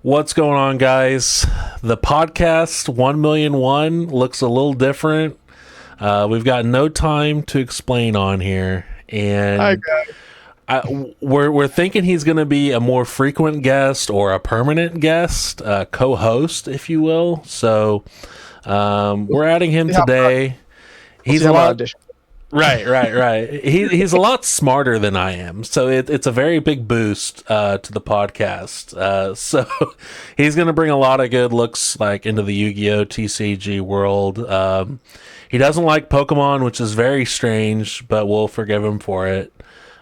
What's going on, guys? The podcast 1,000,001 looks a little different. We've got no time to explain on here, and we're thinking he's going to be a more frequent guest or a permanent guest, co-host, if you will. So we're adding him today. He's a lot. Right. He's a lot smarter than I am, so it's a very big boost to the podcast. So he's going to bring a lot of good looks like into the Yu-Gi-Oh TCG world. He doesn't like Pokemon, which is very strange, but we'll forgive him for it.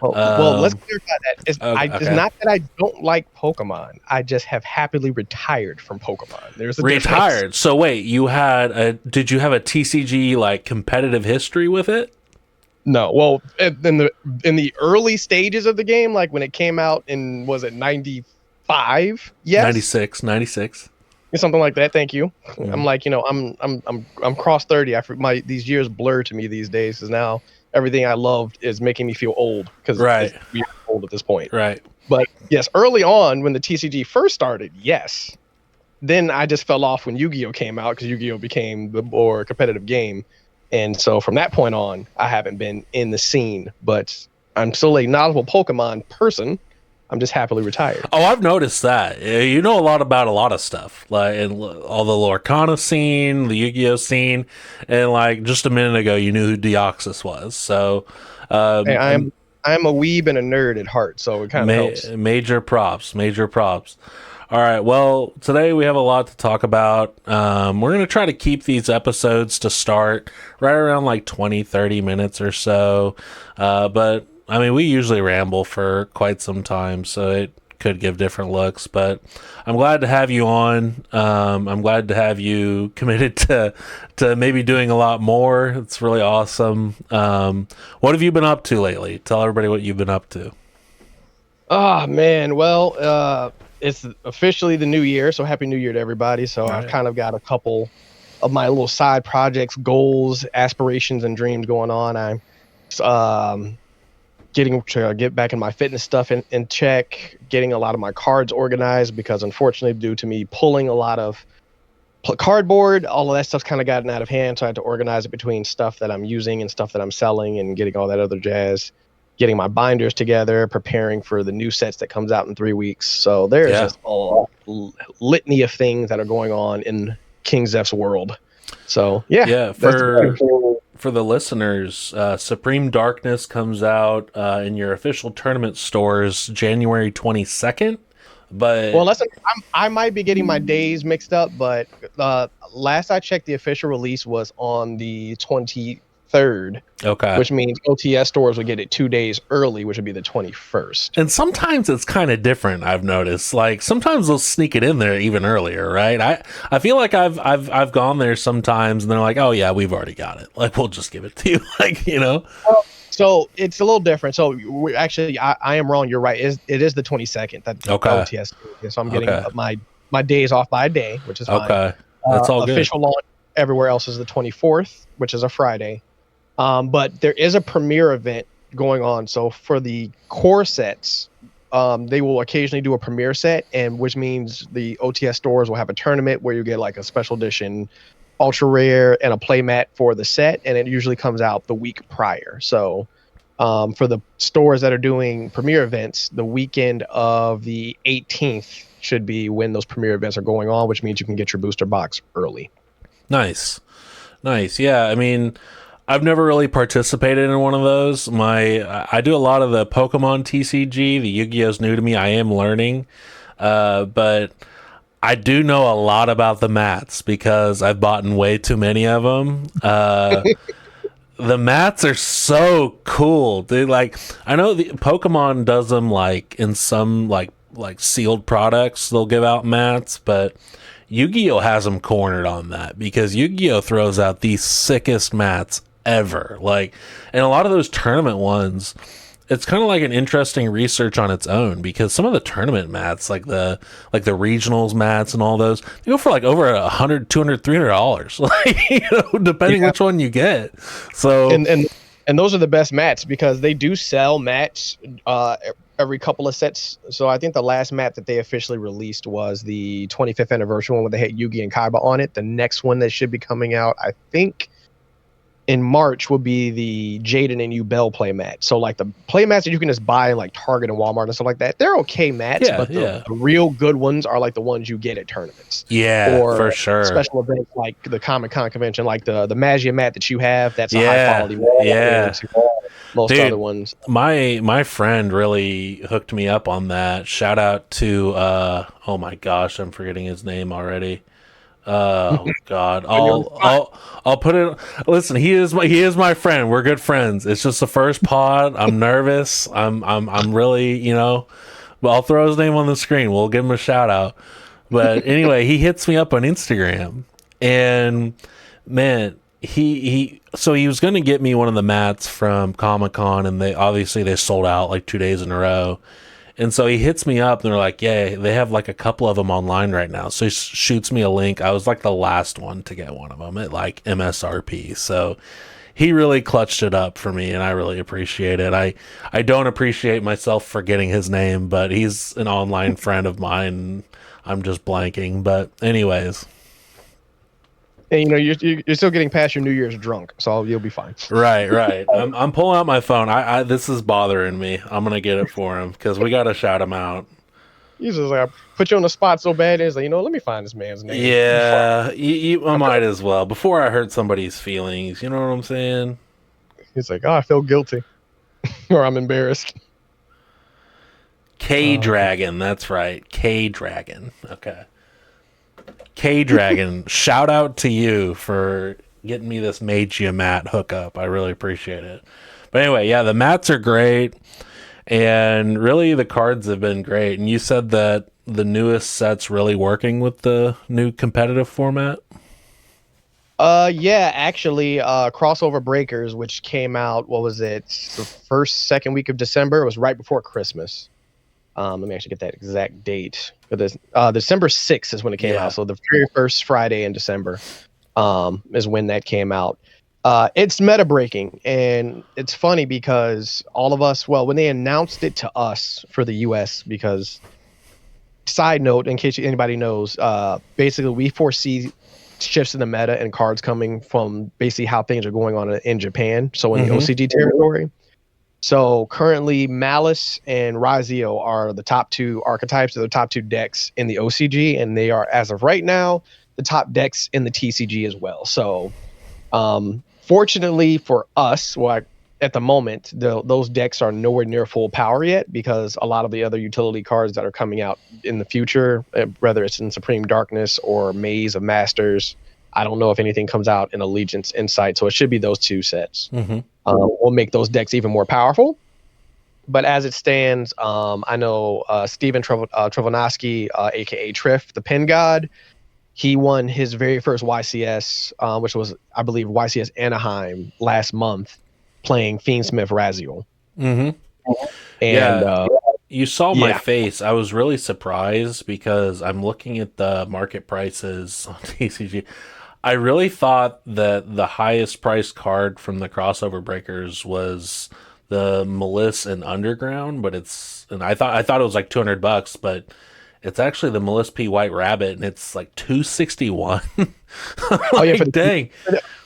Well, let's clarify that. It's okay. not that I don't like Pokemon. I just have happily retired from Pokemon. There's a Retired. difference. So wait, did you have a TCG like competitive history with it? No, well, in the early stages of the game, like when it came out in, was it 95? Yes, 96. something like that. Thank you. Yeah. I'm like, I'm cross 30. These years blur to me these days, because now everything I loved is making me feel old, because Right. it's old at this point. Right. But yes, early on when the TCG first started, yes. Then I just fell off when Yu-Gi-Oh came out, because Yu-Gi-Oh became the more competitive game. And so from that point on, I haven't been in the scene, but I'm still a knowledgeable Pokemon person. I'm just happily retired. Oh, I've noticed that. You know a lot about a lot of stuff, like in all the Lorcana scene, the Yu-Gi-Oh scene, and like just a minute ago, you knew who Deoxys was. So, Hey, I'm a weeb and a nerd at heart, so it kind of helps. Major props. All right, well, today we have a lot to talk about. We're going to try to keep these episodes to start right around like 20-30 minutes or so. But, I mean, we usually ramble for quite some time, so it could give different looks. But I'm glad to have you on. I'm glad to have you committed to maybe doing a lot more. It's really awesome. What have you been up to lately? Tell everybody what you've been up to. Oh, man. Well, it's officially the new year, so happy new year to everybody. So Right. I've kind of got a couple of my little side projects, goals, aspirations, and dreams going on. I'm getting to get back in my fitness stuff in check, getting a lot of my cards organized, because unfortunately, due to me pulling a lot of cardboard, all of that stuff's kind of gotten out of hand. So I had to organize it between stuff that I'm using and stuff that I'm selling, and getting all that other jazz. Getting my binders together, preparing for the new sets that comes out in 3 weeks. So there's just a litany of things that are going on in King Zeph's world. So yeah. For the listeners, Supreme Darkness comes out in your official tournament stores January 22nd. But well, listen, I might be getting my days mixed up, but last I checked, the official release was on the 23rd. Okay. Which means OTS stores would get it 2 days early, which would be the 21st. And sometimes it's kind of different, I've noticed. Like sometimes they'll sneak it in there even earlier, right? I feel like I've gone there sometimes and they're like, "Oh yeah, we've already got it. Like we'll just give it to you." Like, you know. So it's a little different. So I am wrong. You're right. It is the 22nd. That OTS. So I'm getting my days off by a day, which is fine. Okay. That's all good. Official launch everywhere else is the 24th, which is a Friday. But there is a premiere event going on. So for the core sets, they will occasionally do a premiere set, and which means the OTS stores will have a tournament where you get like a special edition ultra rare and a play mat for the set, and it usually comes out the week prior. So for the stores that are doing premiere events, the weekend of the 18th should be when those premiere events are going on, which means you can get your booster box early. Nice. Yeah, I mean, I've never really participated in one of those. I do a lot of the Pokemon TCG. The Yu-Gi-Oh's new to me. I am learning, but I do know a lot about the mats because I've bought in way too many of them. The mats are so cool, dude. Like I know the Pokemon does them like in some like sealed products. They'll give out mats, but Yu-Gi-Oh has them cornered on that because Yu-Gi-Oh throws out the sickest mats ever. Like, and a lot of those tournament ones, it's kind of like an interesting research on its own because some of the tournament mats, like the regionals mats and all those, they go for like over $100, $200, $300, like, depending which one you get. So and those are the best mats because they do sell mats every couple of sets. So I think the last map that they officially released was the 25th anniversary one where they had Yugi and Kaiba on it. The next one that should be coming out, I think, in March will be the Jaden and Yubel play mat. So like the play mats that you can just buy in like Target and Walmart and stuff like that, they're okay mats, Yeah, but the, yeah. the real good ones are like the ones you get at tournaments. Yeah, Or for sure. special events like the Comic-Con convention, like the Magia mat that you have, that's a high Yeah, quality mat yeah. to most Dude, other ones. my friend really hooked me up on that. Shout out to oh my gosh, I'm forgetting his name already. Oh God, I'll put it. Listen, he is my friend. We're good friends. It's just the first pod. I'm nervous. I'm really, but I'll throw his name on the screen. We'll give him a shout out. But anyway, he hits me up on Instagram, and man, he was going to get me one of the mats from Comic-Con, and they sold out like 2 days in a row. And so he hits me up and they're like, yeah, they have like a couple of them online right now. So he shoots me a link. I was like the last one to get one of them at like MSRP. So he really clutched it up for me, and I really appreciate it. I don't appreciate myself for getting his name, but he's an online friend of mine. I'm just blanking. But anyways. And you're still getting past your New Year's drunk, so you'll be fine. Right. I'm pulling out my phone. I this is bothering me. I'm gonna get it for him because we gotta shout him out. He's just like, put you on the spot so bad. It's like, let me find this man's name. Yeah, I might as well before I hurt somebody's feelings. You know what I'm saying? He's like, I feel guilty, or I'm embarrassed. K Dragon, that's right. K Dragon. Okay. K Dragon, shout out to you for getting me this Magia mat hookup. I really appreciate it. But anyway, yeah, the mats are great, and really the cards have been great. And you said that the newest set's really working with the new competitive format. Yeah, actually, Crossover Breakers, which came out, what was it, the second week of December? It was right before Christmas. Let me actually get that exact date for this. December 6th is when it came out. So the very first Friday in December is when that came out. It's meta breaking, and it's funny because all of us, well, when they announced it to us for the US, because side note, in case anybody knows, basically we foresee shifts in the meta and cards coming from basically how things are going on in Japan. So in the OCG territory. So currently, Malice and Razio are the top two archetypes, or the top two decks in the OCG, and they are, as of right now, the top decks in the TCG as well. So, fortunately for us, at the moment, those decks are nowhere near full power yet, because a lot of the other utility cards that are coming out in the future, whether it's in Supreme Darkness or Maze of Masters, I don't know if anything comes out in Allegiance Insight, so it should be those two sets. Will make those decks even more powerful. But as it stands, I know Steven Travonoski, aka Triff, the Pen God, he won his very first YCS, which was, I believe, YCS Anaheim last month, playing Fiendsmith Raziel. And you saw my face. I was really surprised because I'm looking at the market prices on TCG. I really thought that the highest priced card from the Crossover Breakers was the Malice and Underground, but I thought it was like $200, but it's actually the Malice P White Rabbit, and it's like $261. Dang.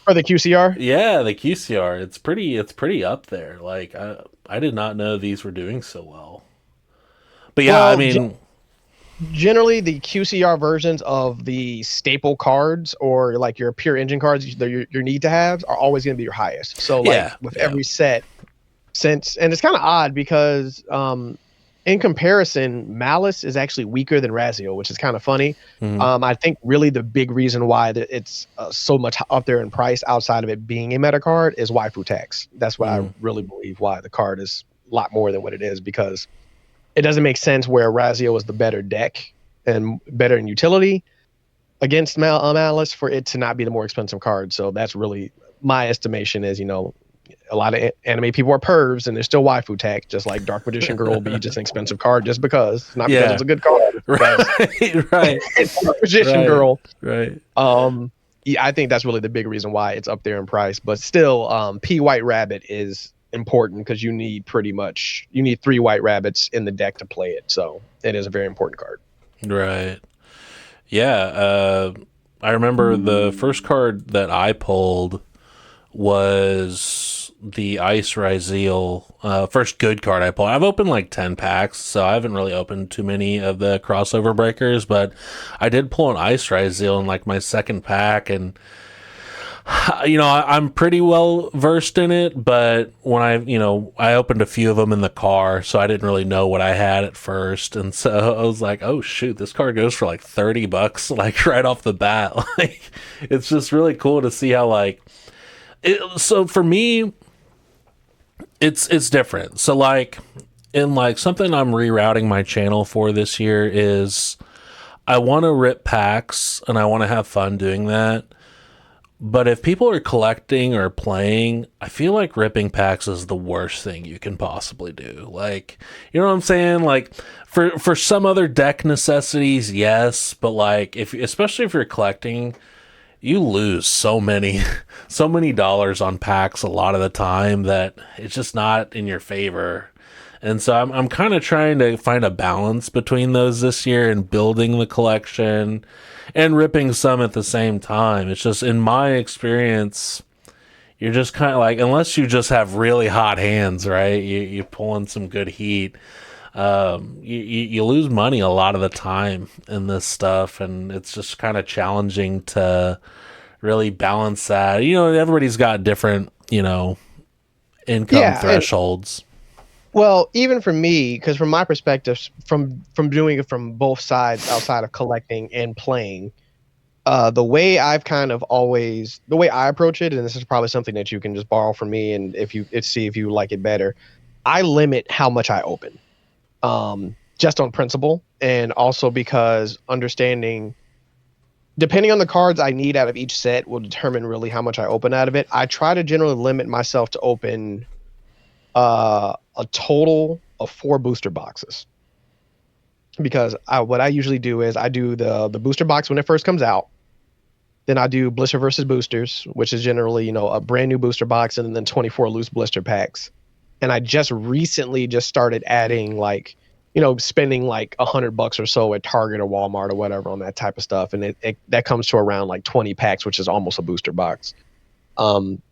For the QCR? Yeah, the QCR. It's pretty up there. Like I did not know these were doing so well. But yeah, well, I mean, generally the QCR versions of the staple cards, or like your pure engine cards, your need to have, are always going to be your highest. So every set, and it's kind of odd because in comparison, Malice is actually weaker than Razio, which is kind of funny. I think really the big reason why that it's so much up there in price, outside of it being a meta card, is waifu tax. That's what I really believe why the card is a lot more than what it is, because it doesn't make sense where Razio is the better deck and better in utility against Malice for it to not be the more expensive card. So that's really my estimation is, a lot of anime people are pervs and they're still waifu tax, just like Dark Magician Girl will be just an expensive card just because, not because it's a good card. Right. It's Dark Magician Girl. Right. I think that's really the big reason why it's up there in price, but still, P White Rabbit is important because you need three white rabbits in the deck to play it. So it is a very important card. Right. Yeah. I remember the first card that I pulled was the Ice Ryzeal, first good card I pulled. I've opened like 10 packs, so I haven't really opened too many of the crossover breakers, but I did pull an Ice Ryzeal in like my second pack, and I'm pretty well versed in it, but when I opened a few of them in the car, so I didn't really know what I had at first. And so I was like, oh shoot, this card goes for like $30, like right off the bat. Like, it's just really cool to see how so for me, it's different. So like, in like something I'm rerouting my channel for this year is I want to rip packs and I want to have fun doing that. But if people are collecting or playing, I feel like ripping packs is the worst thing you can possibly do. Like, you know what I'm saying? Like, for some other deck necessities, yes, but like especially if you're collecting, you lose so many so many dollars on packs a lot of the time that it's just not in your favor. And so I'm kind of trying to find a balance between those this year and building the collection and ripping some at the same time. It's just, in my experience, you're just kind of like, unless you just have really hot hands, right? You pull in some good heat. You lose money a lot of the time in this stuff, and it's just kind of challenging to really balance that. Everybody's got different, income thresholds. Well, even for me, because from my perspective, from doing it from both sides outside of collecting and playing, the way I approach it, and this is probably something that you can just borrow from me, and see if you like it better, I limit how much I open, just on principle, and also because understanding, depending on the cards I need out of each set, will determine really how much I open out of it. I try to generally limit myself to open a total of 4 booster boxes, because what I usually do is I do the booster box when it first comes out. Then I do blister versus boosters, which is generally, a brand new booster box, and then 24 loose blister packs. And I just recently started adding, like, spending like $100 or so at Target or Walmart or whatever on that type of stuff. And that comes to around like 20 packs, which is almost a booster box.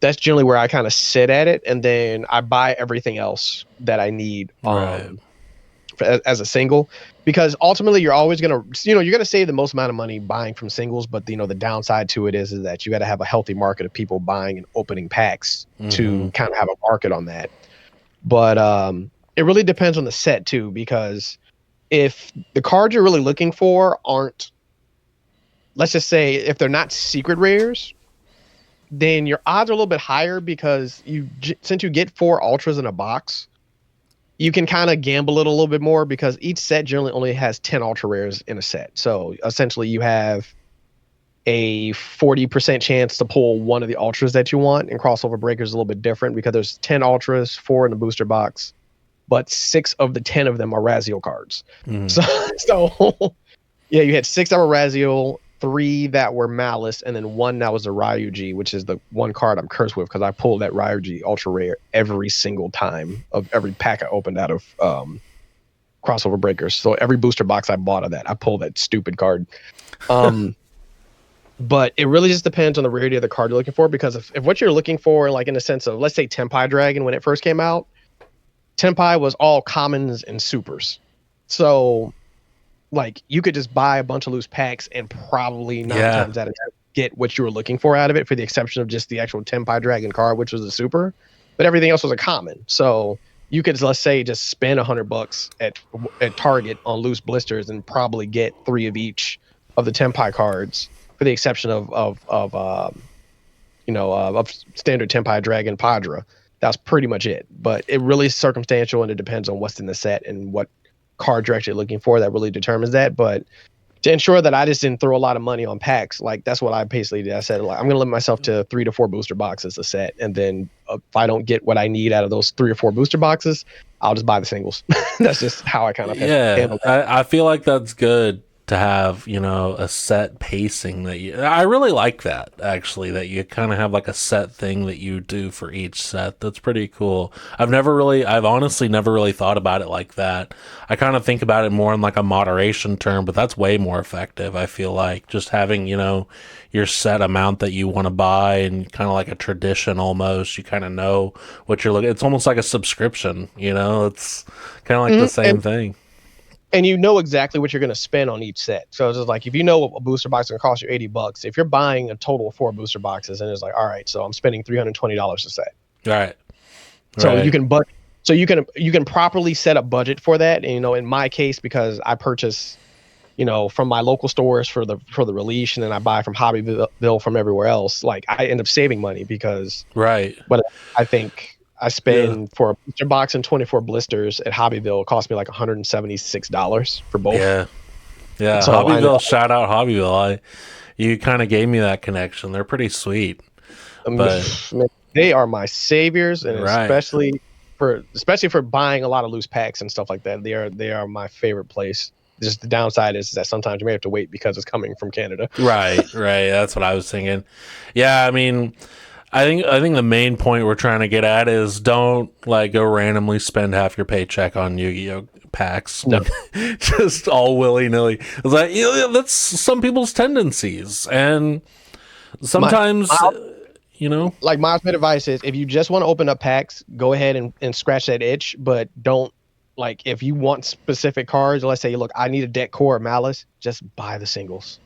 That's generally where I kind of sit at it, and then I buy everything else that I need as a single, because ultimately you're always gonna save the most amount of money buying from singles, but the downside to it is that you got to have a healthy market of people buying and opening packs to kind of have a market on that. But it really depends on the set too, because if the cards you're really looking for aren't, let's just say, if they're not secret rares, then your odds are a little bit higher, because since you get 4 ultras in a box, you can kind of gamble it a little bit more, because each set generally only has 10 ultra rares in a set. So essentially you have a 40% chance to pull one of the ultras that you want, and crossover breakers is a little bit different because there's 10 ultras, 4 in the booster box, but 6 of the 10 of them are Raziel cards. So yeah, you had 6 that were Raziel, 3 that were Malice, and then 1 that was a Ryuji, which is the one card I'm cursed with, because I pulled that Ryuji ultra rare every single time of every pack I opened out of crossover breakers. So every booster box I bought of that, I pulled that stupid card. But it really just depends on the rarity of the card you're looking for, because if what you're looking for, like in the sense of, let's say Tenpai Dragon, when it first came out, Tenpai was all commons and supers. So like you could just buy a bunch of loose packs and probably 9 times out of 10 get what you were looking for out of it, for the exception of just the actual Tenpai Dragon card, which was a super, but everything else was a common. So you could, let's say, just spend $100 at Target on loose blisters and probably get 3 of each of the Tenpai cards, for the exception of standard Tenpai Dragon Padra. That's pretty much it. But it really is circumstantial, and it depends on what's in the set and what card you're actually looking for. That really determines that. But to ensure that I just didn't throw a lot of money on packs, like that's what I basically did. I said, like, I'm going to limit myself to 3 to 4 booster boxes a set, and then if I don't get what I need out of those 3 or 4 booster boxes, I'll just buy the singles. That's just how I kind of handle that. I feel like that's good. to have, you know, a set pacing that you, I really like that actually, that you kind of have like a set thing that you do for each set. That's pretty cool. I've honestly never really thought about it like that. I kind of think about it more in like a moderation term, but that's way more effective. I feel like just having, you know, your set amount that you want to buy, and kind of like a tradition almost. You kind of know what you're looking. It's almost like a subscription, you know, it's kind of like the same thing. And you know exactly what you're going to spend on each set. So it's just like, if you know a booster box is going to cost you $80, if you're buying a total of 4 booster boxes, and it's like, all right, so I'm spending $320 a set. Right. So you can you can properly set a budget for that. And, you know, in my case, because I purchase, you know, from my local stores for the release, and then I buy from Hobbyville from everywhere else, like I end up saving money because but I think I spend for a booster box and 24 blisters at Hobbyville, it cost me like $176 for both. Yeah. So Hobbyville, shout out Hobbyville. You kind of gave me that connection. They're pretty sweet. But they are my saviors, and especially for buying a lot of loose packs and stuff like that. They are my favorite place. Just the downside is that sometimes you may have to wait because it's coming from Canada. Right. That's what I was thinking. Yeah, I mean, I think the main point we're trying to get at is don't like go randomly spend half your paycheck on Yu-Gi-Oh packs. No. Just all willy-nilly. It's like, you know, that's some people's tendencies, and sometimes you know, like my advice is, if you just want to open up packs, go ahead and scratch that itch, but don't, like, if you want specific cards, let's say, look, I need a deck core of Malice, just buy the singles.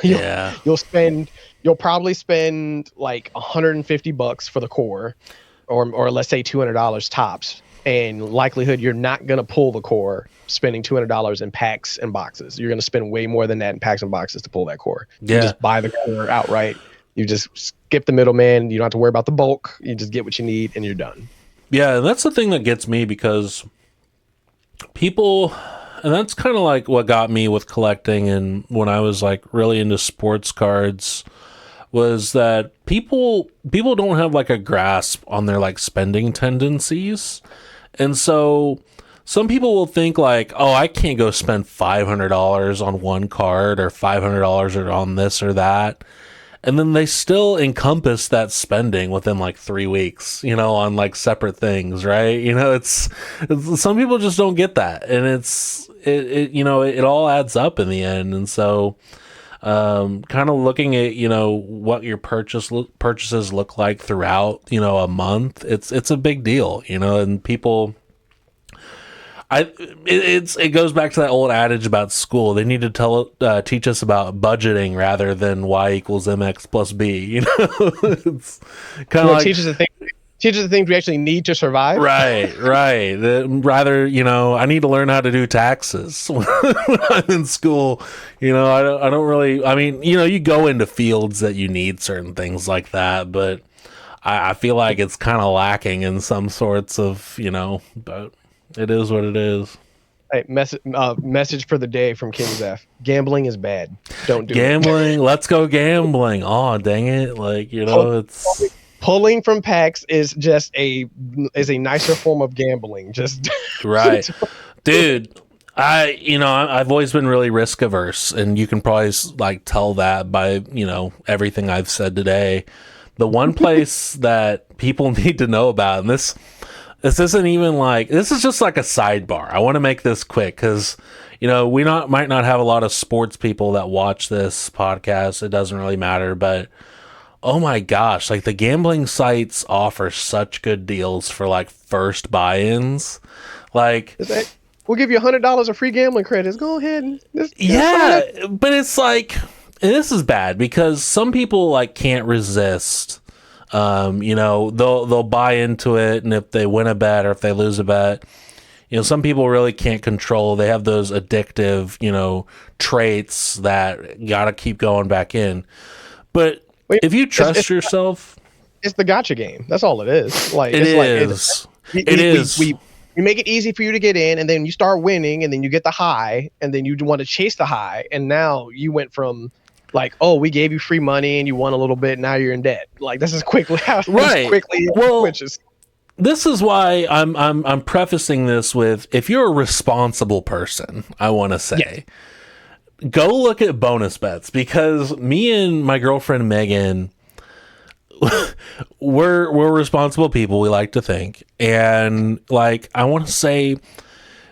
You'll probably spend like $150 for the core, or let's say $200 tops, and likelihood you're not going to pull the core spending $200 in packs and boxes. You're going to spend way more than that in packs and boxes to pull that core. You just buy the core outright. You just skip the middleman. You don't have to worry about the bulk. You just get what you need and you're done. Yeah, and that's the thing that gets me, because people, and that's kind of like what got me with collecting, and when I was like really into sports cards, was that people don't have like a grasp on their like spending tendencies. And so some people will think like, oh, I can't go spend $500 on one card, or $500 on this or that. And then they still encompass that spending within like 3 weeks, you know, on like separate things, right? You know, it's some people just don't get that, and it you know, it all adds up in the end. And so, kind of looking at, you know, what your purchases look like throughout, you know, a month, it's a big deal, you know, and people. It goes back to that old adage about school. They need to teach us about budgeting rather than y equals mx plus b. You know, it's kind of like teaches the things we actually need to survive. Right. Rather, you know, I need to learn how to do taxes when I'm in school. You know, I don't really. I mean, you know, you go into fields that you need certain things like that, but I feel like it's kind of lacking in some sorts of, you know, but. It is what it is. Hey, message for the day from King's F. Gambling is bad. Don't do gambling. Let's go gambling. Oh, dang it! Like, you know, it's pulling from packs is just a nicer form of gambling. Just right, dude. I've always been really risk averse, and you can probably like tell that by, you know, everything I've said today. The one place that people need to know about, and this isn't even like, this is just like a sidebar. I want to make this quick because, you know, might not have a lot of sports people that watch this podcast. It doesn't really matter, but oh my gosh, like the gambling sites offer such good deals for like first buy-ins. Like, we'll give you $100 of free gambling credits. Go ahead and but it's like, and this is bad because some people like can't resist. You know, they'll buy into it, and if they win a bet or if they lose a bet, you know, some people really can't control. They have those addictive, you know, traits that gotta keep going back in. But if you trust yourself, it's the gotcha game. That's all it is. Like it is. We make it easy for you to get in, and then you start winning, and then you get the high, and then you want to chase the high, and now you went from. Like, oh, we gave you free money and you won a little bit. Now you're in debt. Like, this is quickly how quickly switches. This is why I'm prefacing this with, if you're a responsible person, I want to say, go look at bonus bets, because me and my girlfriend Megan, we're responsible people, we like to think. And like, I want to say,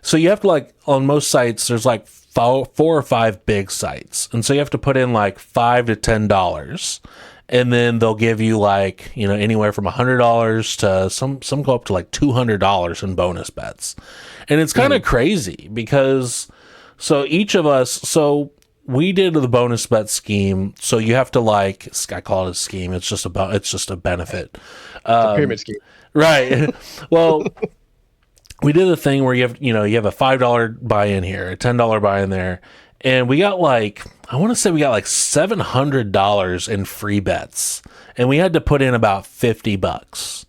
so you have to, like, on most sites there's like four or five big sites, and so you have to put in like $5 to $10, and then they'll give you, like, anywhere from $100 to some go up to like $200 in bonus bets. And it's kind of crazy because, so each of us, so we did the bonus bet scheme. So you have to, like, I call it a scheme. It's just a benefit. It's a pyramid scheme. Right. Well, we did a thing where you have a $5 buy-in here, a $10 buy-in there. And we got, like, I want to say we got like $700 in free bets. And we had to put in about $50.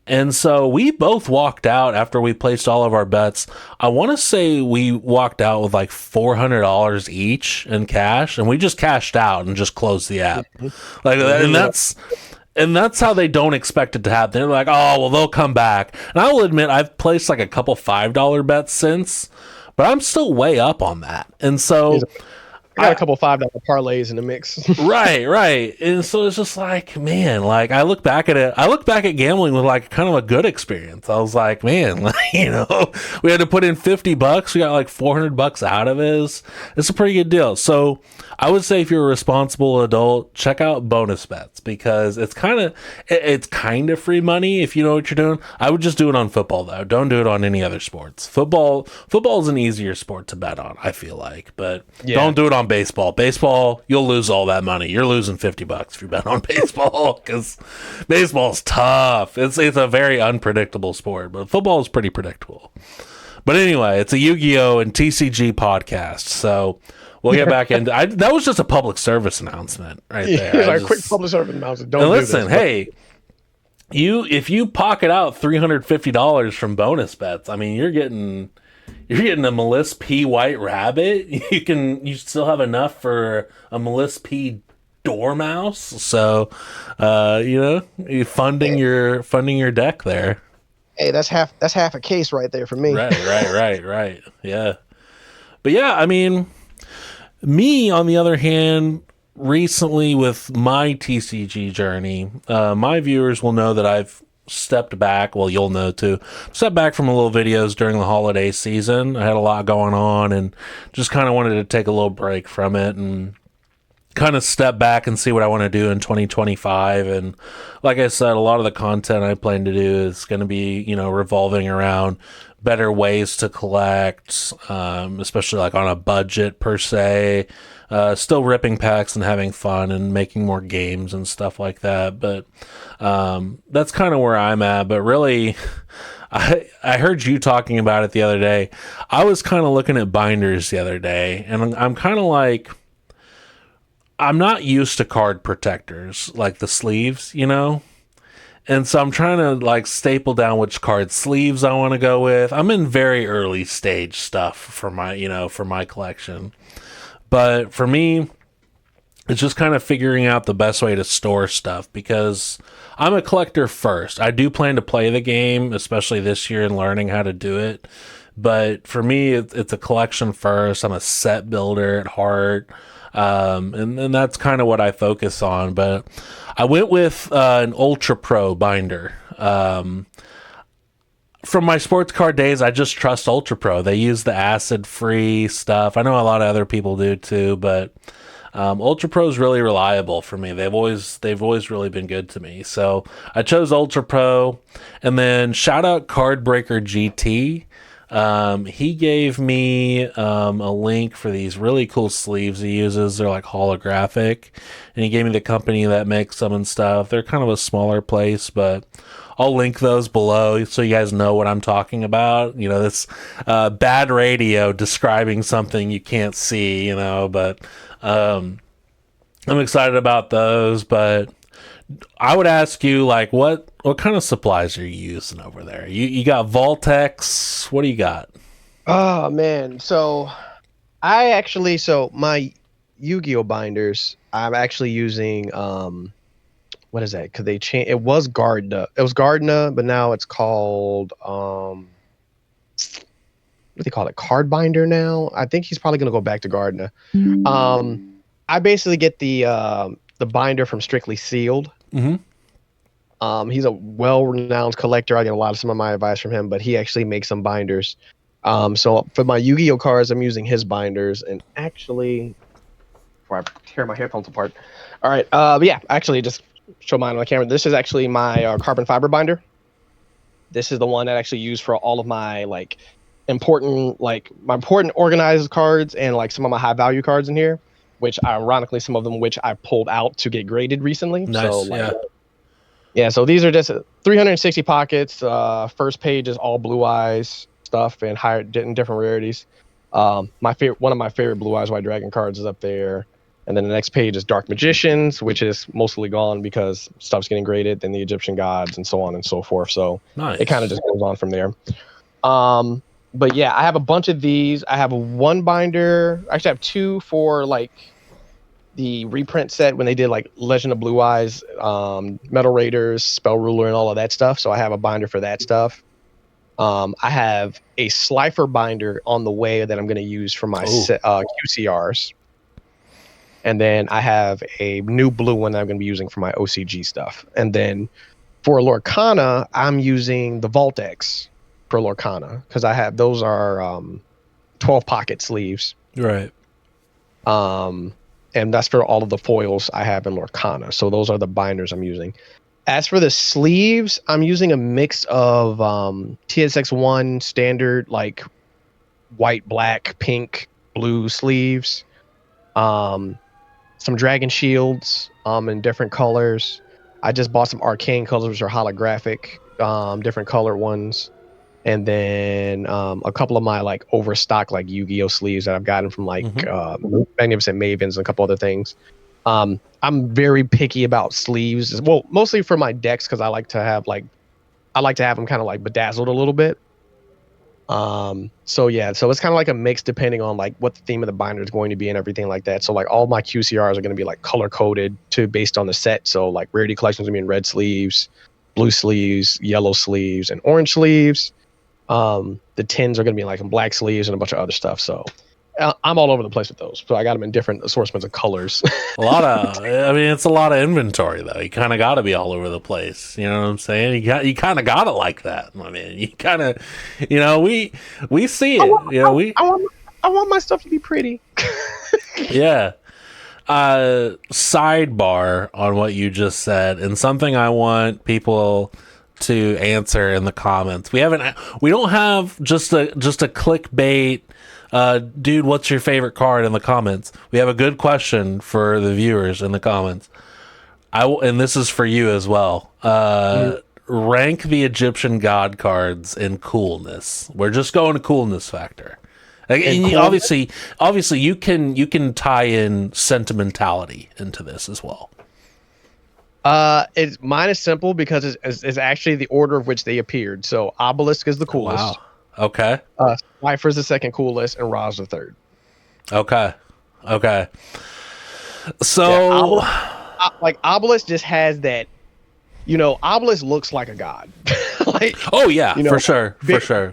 And so we both walked out after we placed all of our bets. I want to say we walked out with like $400 each in cash, and we just cashed out and just closed the app. Like, and that's how they don't expect it to happen. They're like, oh, well, they'll come back. And I will admit, I've placed like a couple $5 bets since, but I'm still way up on that. And so I got a couple $5 parlays in the mix. Right. And so it's just like, man, like, I look back at gambling with like kind of a good experience. I was like, man, like, we had to put in $50. We got like $400 out of it. It's a pretty good deal. So I would say if you're a responsible adult, check out bonus bets, because it's kind of free money if you know what you're doing. I would just do it on football though. Don't do it on any other sports. Football is an easier sport to bet on, I feel like, but don't do it on baseball. Baseball, you'll lose all that money. You're losing $50 if you bet on baseball, because baseball's tough. It's a very unpredictable sport, but football is pretty predictable. But anyway, it's a Yu-Gi-Oh! And TCG podcast, so we'll get back into. That was just a public service announcement right there. Like, quick public service announcement. Don't listen, do this, hey, if you pocket out $350 from bonus bets, I mean, you're getting a Melissa P. White Rabbit. You still have enough for a Melissa P. Dormouse. So, you're funding your deck there. Hey, that's half a case right there for me. Right. Yeah. But yeah, I mean, me on the other hand, recently with my TCG journey, my viewers will know that I've stepped back. Well, you'll know too. Stepped back from a little videos during the holiday season. I had a lot going on and just kind of wanted to take a little break from it and kind of step back and see what I want to do in 2025. And like I said, a lot of the content I plan to do is going to be, revolving around better ways to collect, especially like on a budget per se. Still ripping packs and having fun and making more games and stuff like that. But that's kind of where I'm at. But really, I heard you talking about it the other day. I was kind of looking at binders the other day, and I'm kind of like, I'm not used to card protectors, like the sleeves, And so I'm trying to like staple down which card sleeves I want to go with. I'm in very early stage stuff for my collection. But for me, it's just kind of figuring out the best way to store stuff, because I'm a collector first. I do plan to play the game, especially this year, and learning how to do it. But for me, it's a collection first. I'm a set builder at heart. And that's kind of what I focus on. But I went with an Ultra Pro binder. From my sports card days, I just trust Ultra Pro. They use the acid-free stuff. I know a lot of other people do too, but Ultra Pro is really reliable for me. They've always really been good to me. So I chose Ultra Pro, and then shout out Cardbreaker GT. He gave me a link for these really cool sleeves he uses. They're like holographic, and he gave me the company that makes them and stuff. They're kind of a smaller place, but I'll link those below so you guys know what I'm talking about. This bad radio describing something you can't see, but I'm excited about those. But I would ask you, like, what kind of supplies are you using over there? You got Voltex. What do you got? Oh man, so my Yu-Gi-Oh binders, I'm actually using what is that? Because they changed. It was Gardner, but now it's called what do they call it, card binder now. I think he's probably gonna go back to Gardner. I basically get the binder from Strictly Sealed. He's a well-renowned collector. I get a lot of some of my advice from him, but he actually makes some binders. So for my Yu-Gi-Oh cards, I'm using his binders. And actually, before I tear my headphones apart, all right. But yeah, actually, just show mine on the camera. This is actually my carbon fiber binder. This is the one that I actually use for all of my important organized cards and like some of my high value cards in here, which ironically some of them which I pulled out to get graded recently. Nice, so yeah, so these are just 360 pockets. First page is all Blue Eyes stuff and higher in different rarities. One of my favorite Blue Eyes White Dragon cards is up there. And then the next page is Dark Magicians, which is mostly gone because stuff's getting graded, then the Egyptian gods and so on and so forth. So nice. It kind of just goes on from there. But yeah, I have a bunch of these. I have one binder. Actually, I have two for like the reprint set when they did like Legend of Blue Eyes, Metal Raiders, Spell Ruler, and all of that stuff. So I have a binder for that stuff. I have a Slifer binder on the way that I'm going to use for my QCRs. And then I have a new blue one that I'm going to be using for my OCG stuff. And then for Lorcana, I'm using the Vault X for Lorcana because I have those are 12 pocket sleeves. Right. And that's for all of the foils I have in Lorcana. So those are the binders I'm using. As for the sleeves, I'm using a mix of TSX1 standard, like white, black, pink, blue sleeves. Some Dragon Shields in different colors. I just bought some Arcane colors, which are holographic, different colored ones. And then a couple of my like overstock like Yu-Gi-Oh sleeves that I've gotten from like Magnificent Mavens and a couple other things. I'm very picky about sleeves. Well, mostly for my decks because I like to have them kind of like bedazzled a little bit. So it's kind of like a mix depending on like what the theme of the binder is going to be and everything like that. So like all my QCRs are going to be like color coded based on the set. So like rarity collections are going to be in red sleeves, blue sleeves, yellow sleeves, and orange sleeves. The tins are going to be like in black sleeves and a bunch of other stuff. So I'm all over the place with those. So I got them in different assortments of colors. It's a lot of inventory though. You kind of got to be all over the place. You know what I'm saying? You kind of got it like that. I mean, you kind of, we see it. I want my stuff to be pretty. Yeah. Sidebar on what you just said, and something I want people to answer in the comments. We don't have just a clickbait. Dude, what's your favorite card in the comments? We have a good question for the viewers in the comments. And this is for you as well. Rank the Egyptian god cards in coolness. We're just going to coolness factor. And obviously, you can tie in sentimentality into this as well. Mine is simple because it's actually the order of which they appeared. So Obelisk is the coolest. Wow. Okay. Cypher's the second coolest, and Ra's the third. Okay. So, Obelisk just has that. Obelisk looks like a god. For sure.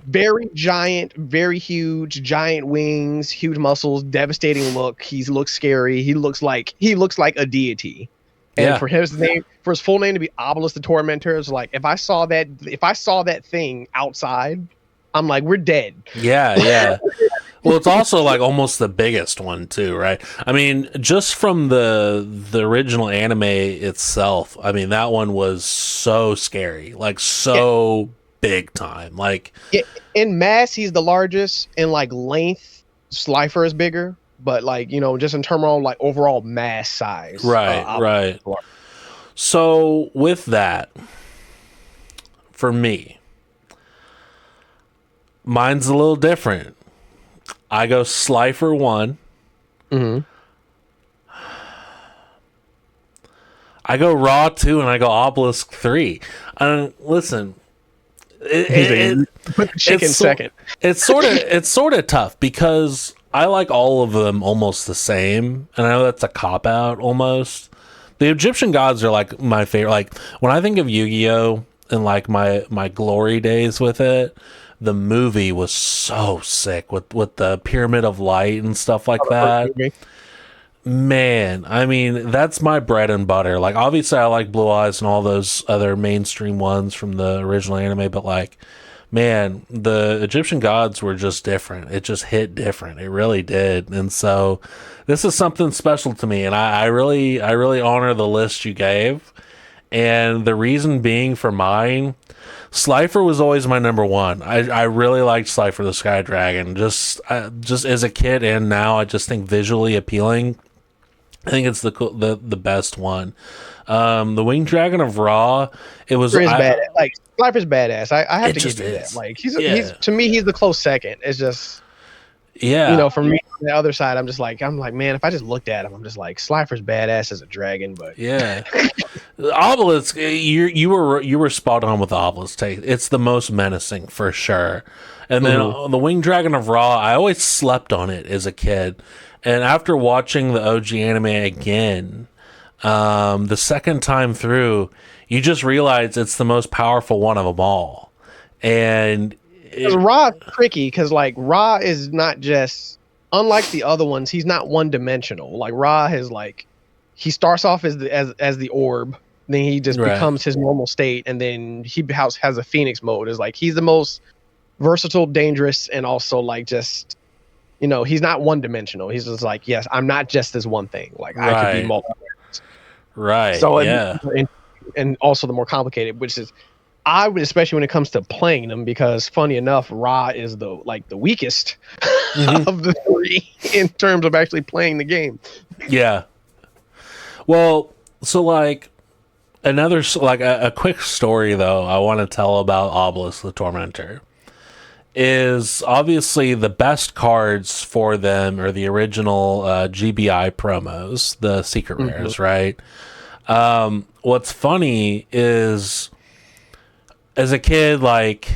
Very giant, very huge, giant wings, huge muscles, devastating look. He looks scary. He looks like a deity. And for his full name to be Obelisk the Tormentor, is like if I saw that thing outside, I'm like, we're dead. Yeah. Well, it's also like almost the biggest one too, right? I mean, just from the original anime itself, I mean, that one was so scary, like big time. Like in mass, he's the largest. In like length, Slifer is bigger, but like just in terms of like overall mass size, right. So with that, for me, mine's a little different. I go Slifer 1. Mm-hmm. I go Raw 2, and I go Obelisk 3. Listen, put the chicken second. It's sort of tough because I like all of them almost the same, and I know that's a cop out almost. The Egyptian gods are like my favorite. Like when I think of Yu-Gi-Oh and like my glory days with it, the movie was so sick with the Pyramid of Light and stuff like The first that. movie. Man, I mean, that's my bread and butter. Like, obviously, I like Blue Eyes and all those other mainstream ones from the original anime, but like, man, the Egyptian gods were just different. It just hit different. It really did. And so, this is something special to me, and I really honor the list you gave. And the reason being for mine, Slifer was always my number one. I really liked Slifer the Sky Dragon. Just as a kid and now, I just think visually appealing. I think it's the best one. The Winged Dragon of Ra. It was Badass. Like Slifer's badass. I have to give you is. that. Like he's to me he's the close second. It's just yeah. for me on the other side, I'm like man, if I just looked at him, I'm just like Slifer's badass as a dragon, but Yeah. Obelisk, you were spot on with the Obelisk take. It's the most menacing for sure. And then the Winged Dragon of Ra, I always slept on it as a kid. And after watching the OG anime again, the second time through, you just realize it's the most powerful one of them all. And Ra tricky because like Ra is not just unlike the other ones. He's not one dimensional. Like Ra has like he starts off as the orb, then he just becomes his normal state, and then he has a phoenix mode. Is like he's the most versatile, dangerous, and also like just he's not one dimensional. He's just like, yes, I'm not just this one thing. Like I could be multiple. Right. So yeah. And also the more complicated, which is I would, especially when it comes to playing them, because funny enough, Ra is the weakest of the three in terms of actually playing the game. Yeah. Well, so like another like a quick story though I want to tell about Obelisk the Tormentor is obviously the best cards for them are the original GBI promos, the secret rares, right? What's funny is as a kid, like,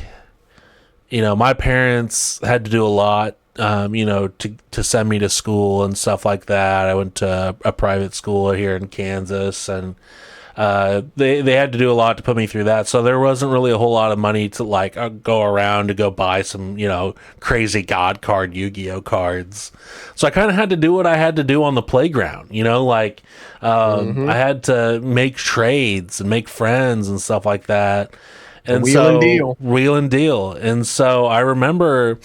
my parents had to do a lot, to send me to school and stuff like that. I went to a private school here in Kansas, and they had to do a lot to put me through that. So there wasn't really a whole lot of money to like go around to go buy some, crazy God card Yu-Gi-Oh cards. So I kind of had to do what I had to do on the playground, I had to make trades and make friends and stuff like that. And wheel and deal. And so I remember,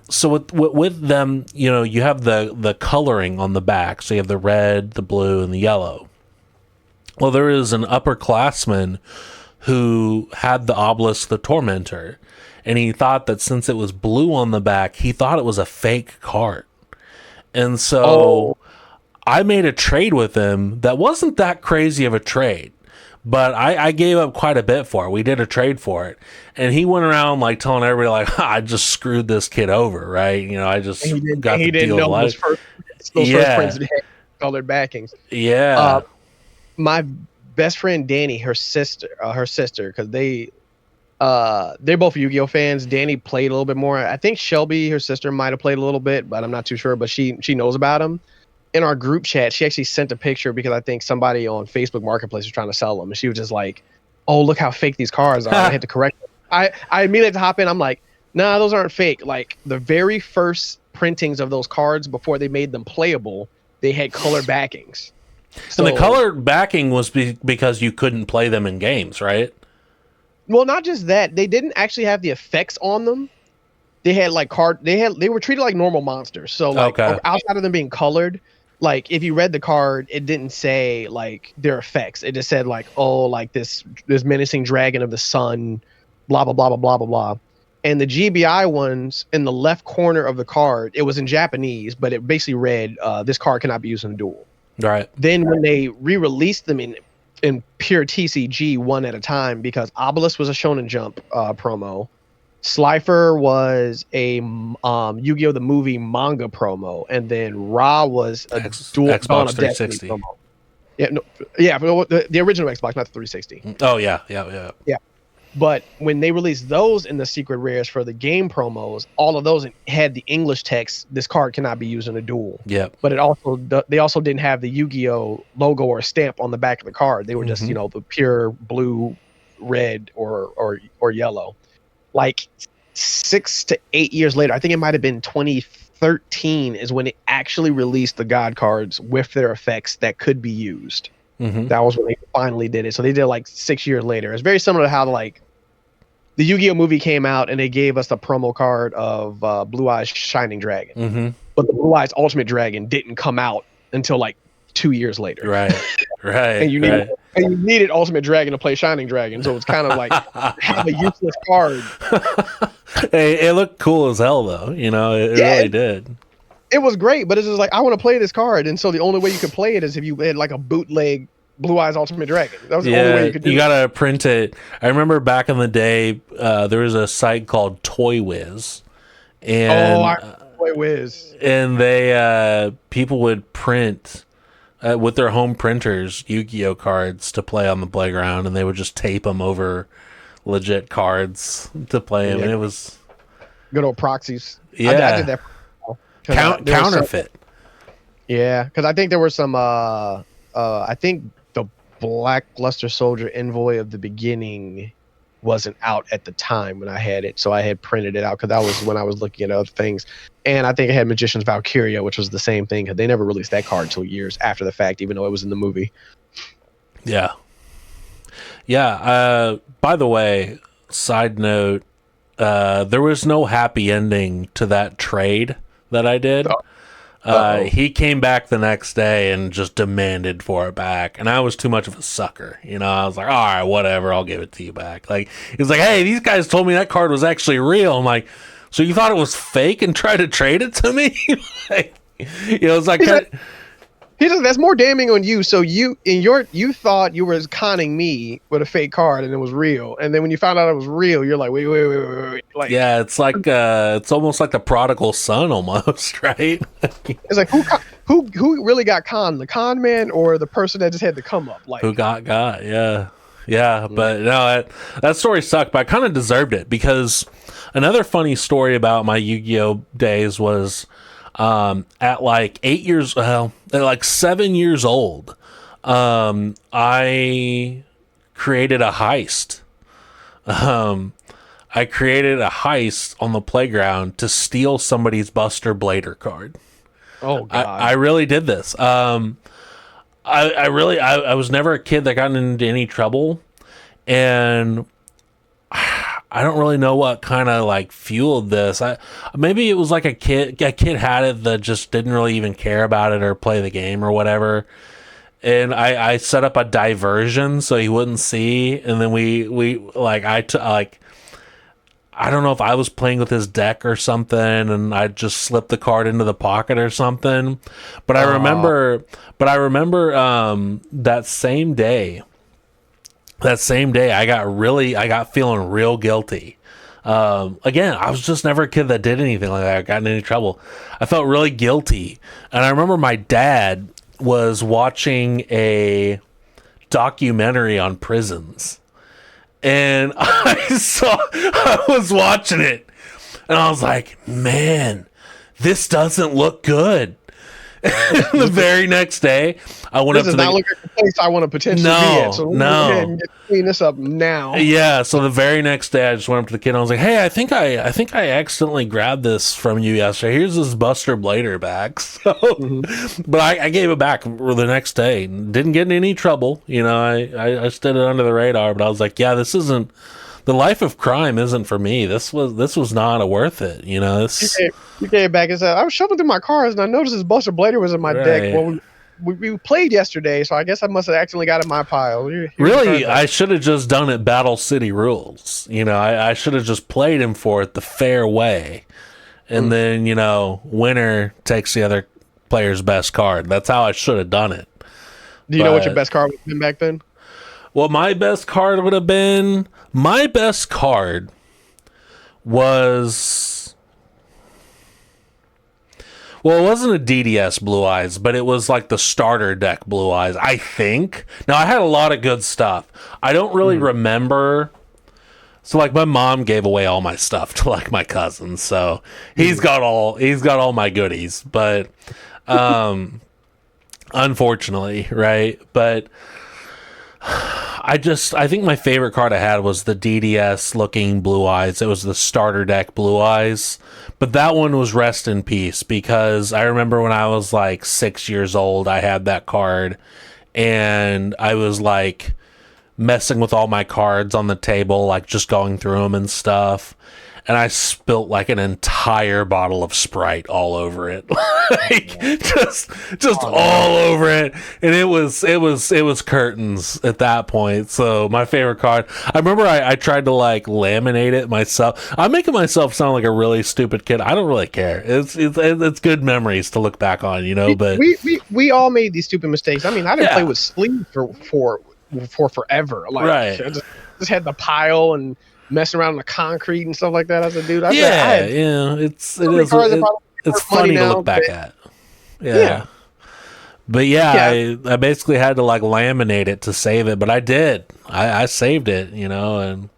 so with them, you have the coloring on the back. So you have the red, the blue, and the yellow. Well, there is an upperclassman who had the Obelisk the Tormentor, and he thought that since it was blue on the back, he thought it was a fake card. And so I made a trade with him that wasn't that crazy of a trade. But I gave up quite a bit for it. We did a trade for it. And he went around like telling everybody like, I just screwed this kid over, right? I just got the deal of life. Those first prints had colored backings. Yeah. My best friend Danny, her sister, because they're both Yu-Gi-Oh fans. Danny played a little bit more. I think Shelby, her sister, might have played a little bit, but I'm not too sure. But she knows about him. In our group chat, she actually sent a picture because I think somebody on Facebook Marketplace was trying to sell them, and she was just like, "Oh, look how fake these cards are." I had to correct them. I immediately had to hop in. I'm like, "Nah, those aren't fake." Like the very first printings of those cards before they made them playable, they had colored backings. So, and the colored backing was because you couldn't play them in games, right? Well, not just that. They didn't actually have the effects on them. They had like they were treated like normal monsters. So like outside of them being colored, like if you read the card, it didn't say like their effects. It just said like, oh, like this menacing dragon of the sun, blah blah blah blah blah blah blah. And the GBI ones in the left corner of the card, it was in Japanese, but it basically read, "This card cannot be used in a duel." Right. Then when they re-released them in pure TCG one at a time, because Obelisk was a Shonen Jump promo, Slifer was a Yu-Gi-Oh! The movie manga promo, and then Ra was a dual Xbox 360 promo. The original Xbox, not the 360. Oh yeah. But when they released those in the secret rares for the game promos, all of those had the English text, "This card cannot be used in a duel." Yeah. But they also didn't have the Yu-Gi-Oh logo or stamp on the back of the card. They were just the pure blue, red, or yellow. Like 6 to 8 years later, I think it might have been 2013, is when it actually released the God cards with their effects that could be used. Mm-hmm. That was when they finally did it. So they did it like 6 years later. It's very similar to how like the Yu-Gi-Oh movie came out and they gave us the promo card of Blue Eyes Shining Dragon. Mm-hmm. But the Blue Eyes Ultimate Dragon didn't come out until like 2 years later. Right. Right. And you needed Ultimate Dragon to play Shining Dragon. So it's kind of like have a useless card. Hey, it looked cool as hell though. It really did. It was great, but it's just like, I want to play this card. And so the only way you could play it is if you had like a bootleg Blue Eyes Ultimate Dragon. That was the only way you could do it. You gotta print it. I remember back in the day, there was a site called Toy Wiz, and Toy Wiz, and they people would print with their home printers Yu-Gi-Oh cards to play on the playground, and they would just tape them over legit cards to play them, and it was good old proxies. Yeah, I did that. Counterfeit. Because I think there were some. I think the Black Luster Soldier Envoy of the Beginning wasn't out at the time when I had it, so I had printed it out because that was when I was looking at other things. And I think I had Magician's Valkyria, which was the same thing, because they never released that card until years after the fact, even though it was in the movie. Yeah. By the way, side note, there was no happy ending to that trade that I did. He came back the next day and just demanded for it back, and I was too much of a sucker. I was like, all right, whatever, I'll give it to you back. Like, he was like, hey, these guys told me that card was actually real. I'm like, so you thought it was fake and tried to trade it to me? It's like, that's more damning on you. So you thought you were conning me with a fake card and it was real, and then when you found out it was real, you're like, wait. Like, yeah, it's like it's almost like the prodigal son, almost, right? It's like, who really got conned, the con man or the person that just had to come up? Like, who got? Yeah. But no, that story sucked, but I kind of deserved it, because another funny story about my Yu-Gi-Oh days was, at like 7 years old, I created a heist. I created a heist on the playground to steal somebody's BUSTER BLADER card. Oh God! I really did this. I was never a kid that got into any trouble, and I don't really know what kind of like fueled this. Maybe it was like a kid had it that just didn't really even care about it or play the game or whatever. And I set up a diversion so he wouldn't see. And then I don't know if I was playing with his deck or something, and I just slipped the card into the pocket or something. But I remember that same day, I got feeling real guilty. Again, I was just never a kid that did anything like that, got in any trouble. I felt really guilty. And I remember my dad was watching a documentary on prisons. And I was watching it, and I was like, man, this doesn't look good. The very next day, I went up to not look at the place I want to potentially be at. So let's go ahead and clean this up now. Yeah. So the very next day, I just went up to the kid and I was like, "Hey, I think I accidentally grabbed this from you yesterday. Here's this BUSTER BLADER back." So, but I gave it back the next day. Didn't get in any trouble. I stood it under the radar. But I was like, "Yeah, this isn't." The life of crime isn't for me. This was not worth it. You came back and said, I was shuffling through my cards and I noticed this BUSTER BLADER was in my deck. Well, we played yesterday, so I guess I must have accidentally got in my pile. Really, I should have just done it Battle City rules. I should have just played him for it the fair way. And then, winner takes the other player's best card. That's how I should have done it. Do you know what your best card would have been back then? Well, my best card would have been... My best card was... Well, it wasn't a DDS Blue Eyes, but it was like the starter deck Blue Eyes, I think. Now, I had a lot of good stuff. I don't really remember... So, like, my mom gave away all my stuff to, like, my cousin. So, he's got all my goodies. But, unfortunately, right? But... I think my favorite card I had was the DDS looking Blue Eyes. It was the starter deck Blue Eyes. But that one was rest in peace because I remember when I was like 6 years old, I had that card and I was like messing with all my cards on the table, like just going through them and stuff. And I spilt like an entire bottle of Sprite all over it, like just all over it, and it was curtains at that point. So my favorite card. I remember I tried to like laminate it myself. I'm making myself sound like a really stupid kid. I don't really care. It's good memories to look back on, you know. But we all made these stupid mistakes. I mean, I didn't yeah, play with sleeves for forever. Like right. I just had the pile and messing around in the concrete and stuff like that. As a dude, I Yeah, had yeah. so many cards that probably It's worth money funny to now. look back at. Yeah, Yeah. But yeah, yeah, I basically had to like laminate it to save it, but I did. I saved it, you know, and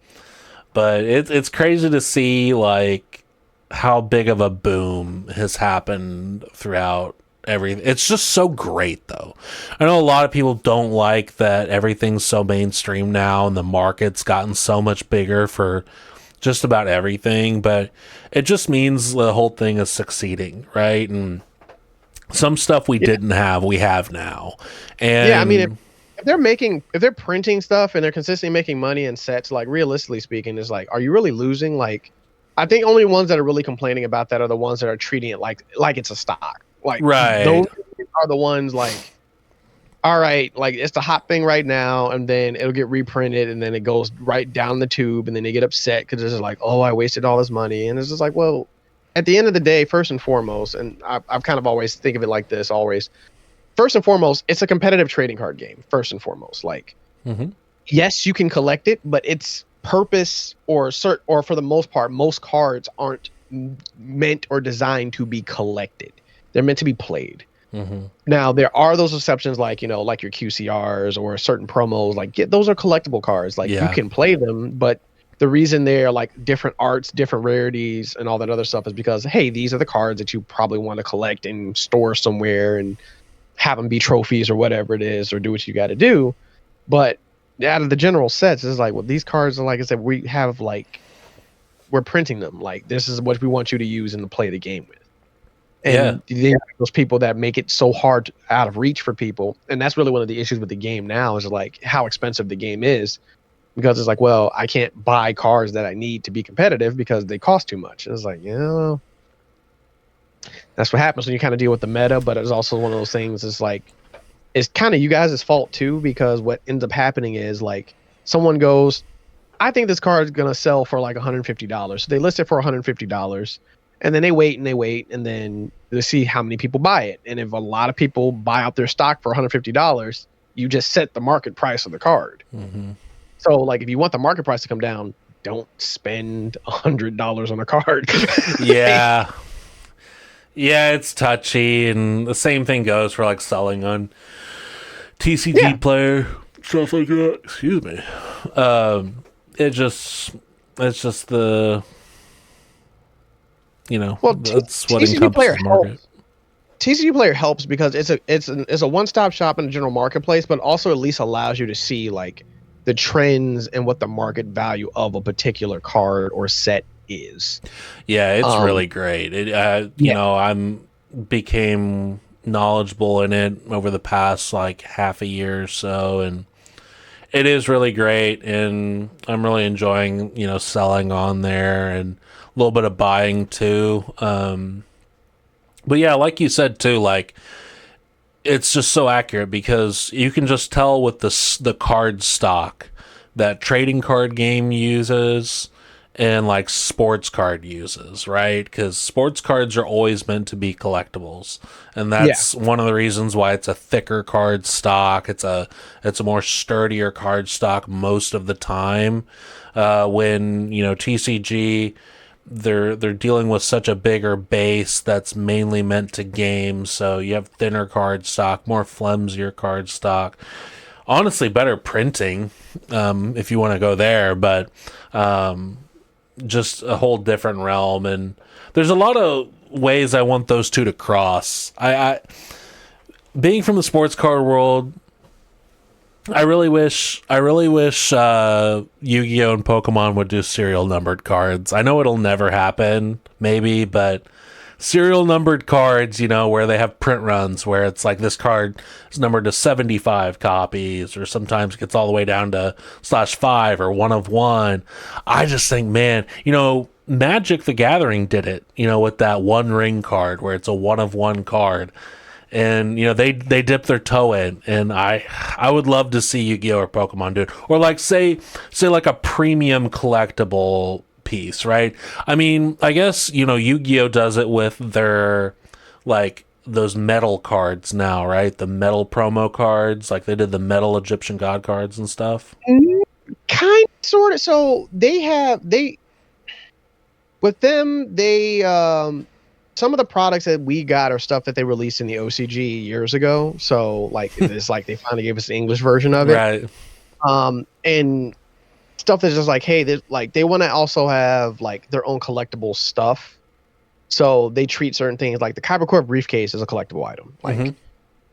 but it's crazy to see like how big of a boom has happened throughout everything. It's just so great though. I know a lot of people don't like that everything's so mainstream now and the market's gotten so much bigger for just about everything, but it just means the whole thing is succeeding, right? And some stuff we yeah, didn't have, we have now. yeah. I mean, And if they're printing stuff and they're consistently making money in sets, like realistically speaking, is like, are you really losing? Like, I think only ones that are really complaining about that are the ones that are treating it like it's a stock. Like right. those are the ones like, all right, like it's the hot thing right now, and then it'll get reprinted, and then it goes right down the tube, and then they get upset because it's just like, oh, I wasted all this money, and it's just like, well, at the end of the day, first and foremost, and I've kind of always think of it like this, always, first and foremost, it's a competitive trading card game. First and foremost, like, Hmm. yes, you can collect it, but its purpose or for the most part, most cards aren't meant or designed to be collected. They're meant to be played. Hmm. Now there are those exceptions, like like your QCRs or certain promos. Like those are collectible cards. Like you Yeah. can play them, but the reason they're like different arts, different rarities, and all that other stuff is because hey, these are the cards that you probably want to collect and store somewhere and have them be trophies or whatever it is, or do what you got to do. But out of the general sets, it's like, well, these cards are, like I said, we have like we're printing them. Like this is what we want you to use and to play the game with. Yeah. And those people that make it so hard out of reach for people, and that's really one of the issues with the game now is like how expensive the game is, because it's like, well, I can't buy cards that I need to be competitive because they cost too much. And it's like, that's what happens when you kind of deal with the meta. But it's also one of those things. It's like it's kind of you guys' fault too, because what ends up happening is like someone goes, I think this card is gonna sell for like $150. So they list it for $150, and then they wait and they wait, and then they see how many people buy it. And if a lot of people buy out their stock for $150, you just set the market price of the card. Hmm. So like if you want the market price to come down, don't spend $100 on a card. Yeah. Yeah, it's touchy, and the same thing goes for like selling on TCG Yeah. player stuff like that. Excuse me. Um, it's just the Well, that's what TCG player encompasses the market. helps. TCG player helps because it's a one-stop shop in the general marketplace, but also at least allows you to see like the trends and what the market value of a particular card or set is. Yeah, it's Um, really great. yeah, I'm became knowledgeable in it over the past like half a year or so, and it is really great. And I'm really enjoying selling on there and a little bit of buying too. But yeah, like you said too, like it's just so accurate because you can just tell with the card stock that trading card game uses and like sports card uses, right? Because sports cards are always meant to be collectibles, and yeah, that's one of the reasons why it's a thicker card stock. It's a more sturdier card stock most of the time. When TCG, they're dealing with such a bigger base that's mainly meant to games, so you have thinner card stock, more flimsier card stock. Honestly, better printing, if you want to go there, but just a whole different realm. And there's a lot of ways I want those two to cross. I being from the sports card world, I really wish Yu-Gi-Oh and Pokemon would do serial numbered cards. I know it'll never happen, maybe, but serial numbered cards, where they have print runs where it's like this card is numbered to 75 copies, or sometimes gets all the way down to /5 or 1 of 1. I just think, man, Magic the Gathering did it, with that One Ring card where it's a 1 of 1 card. And they dip their toe in, and I would love to see Yu-Gi-Oh or Pokemon do it, or like say like a premium collectible piece, right? I mean, I guess Yu-Gi-Oh does it with their like those metal cards now, right? The metal promo cards, like they did the metal Egyptian god cards and stuff. Kind sort of. So they with them they some of the products that we got are stuff that they released in the OCG years ago. So like it's like they finally gave us the English version of it. Right. And stuff that's just like, hey, they want to also have like their own collectible stuff. So they treat certain things like the Kybercore briefcase as a collectible item. Like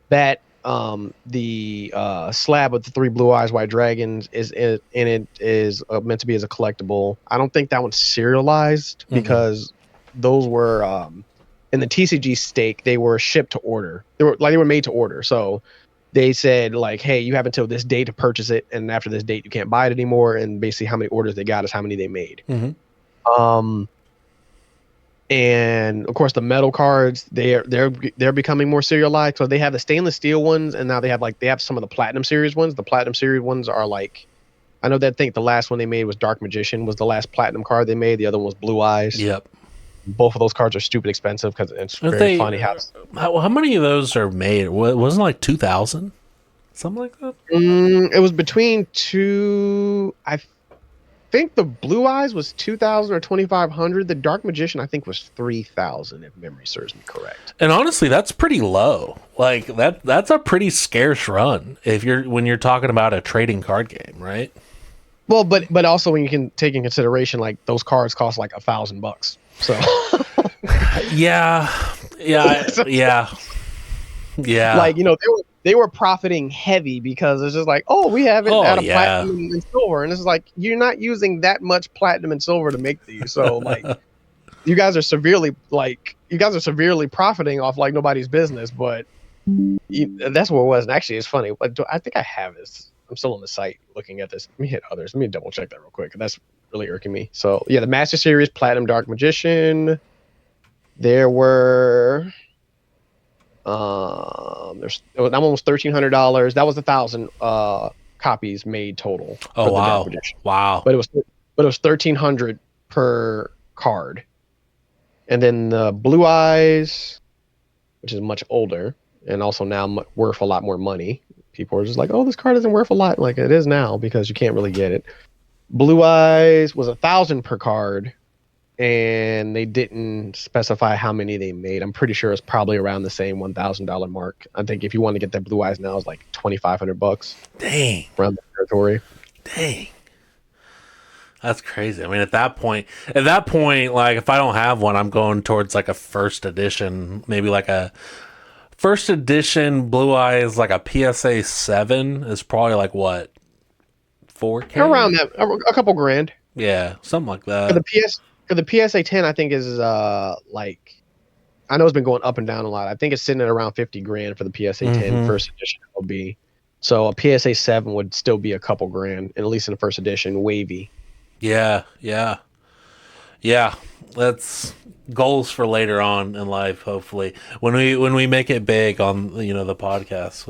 that the slab with the 3 blue eyes white dragons is meant to be as a collectible. I don't think that one's serialized because those were in the TCG stake, they were shipped to order. They were made to order. So they said like, hey, you have until this date to purchase it, and after this date you can't buy it anymore. And basically how many orders they got is how many they made. And of course the metal cards, they're becoming more serialized. So they have the stainless steel ones, and now they have some of the platinum series ones. The platinum series ones are like, I know that, think the last one they made was Dark Magician was the last platinum card they made. The other one was Blue Eyes. Yep. Both of those cards are stupid expensive because it's very funny how many of those are made? Wasn't it like 2,000, something like that? It was between two. I think the Blue Eyes was 2,000 or 2,500. The Dark Magician I think was 3,000 if memory serves me correct. And honestly, that's pretty low. Like that's a pretty scarce run when you're talking about a trading card game, right? Well, but also when you can take in consideration like those cards cost like $1,000. So yeah. Like they were profiting heavy because it's just like, oh, we have it at a platinum and silver, and it's like you're not using that much platinum and silver to make these. So like you guys are severely profiting off like nobody's business. But that's what it was. And actually, it's funny. But I think I have this. I'm still on the site looking at this. Let me hit others. Let me double check that real quick. That's really irking me. So yeah, the Master Series Platinum Dark Magician. There were that one was $1,300. That was 1,000 copies made total. Oh wow. Wow. But it was $1,300 per card. And then the Blue Eyes, which is much older and also now worth a lot more money. People are just like, oh, this card isn't worth a lot. Like it is now because you can't really get it. Blue Eyes was 1,000 per card, and they didn't specify how many they made. I'm pretty sure it's probably around the same $1,000 mark. I think if you want to get that Blue Eyes now, it's like $2,500. Dang. Around the territory. Dang. That's crazy. I mean, at that point, like if I don't have one, I'm going towards like a first edition, maybe like a first edition Blue Eyes, like a PSA 7 is probably like what, 4K? Around that, a couple grand. Yeah, something like that. For the PSA 10, I think is like, I know it's been going up and down a lot. I think it's sitting at around 50 grand for the PSA 10 first edition LB. So a PSA 7 would still be a couple grand, at least in the first edition, wavy. Yeah. That's goals for later on in life. Hopefully, when we make it big on the podcast,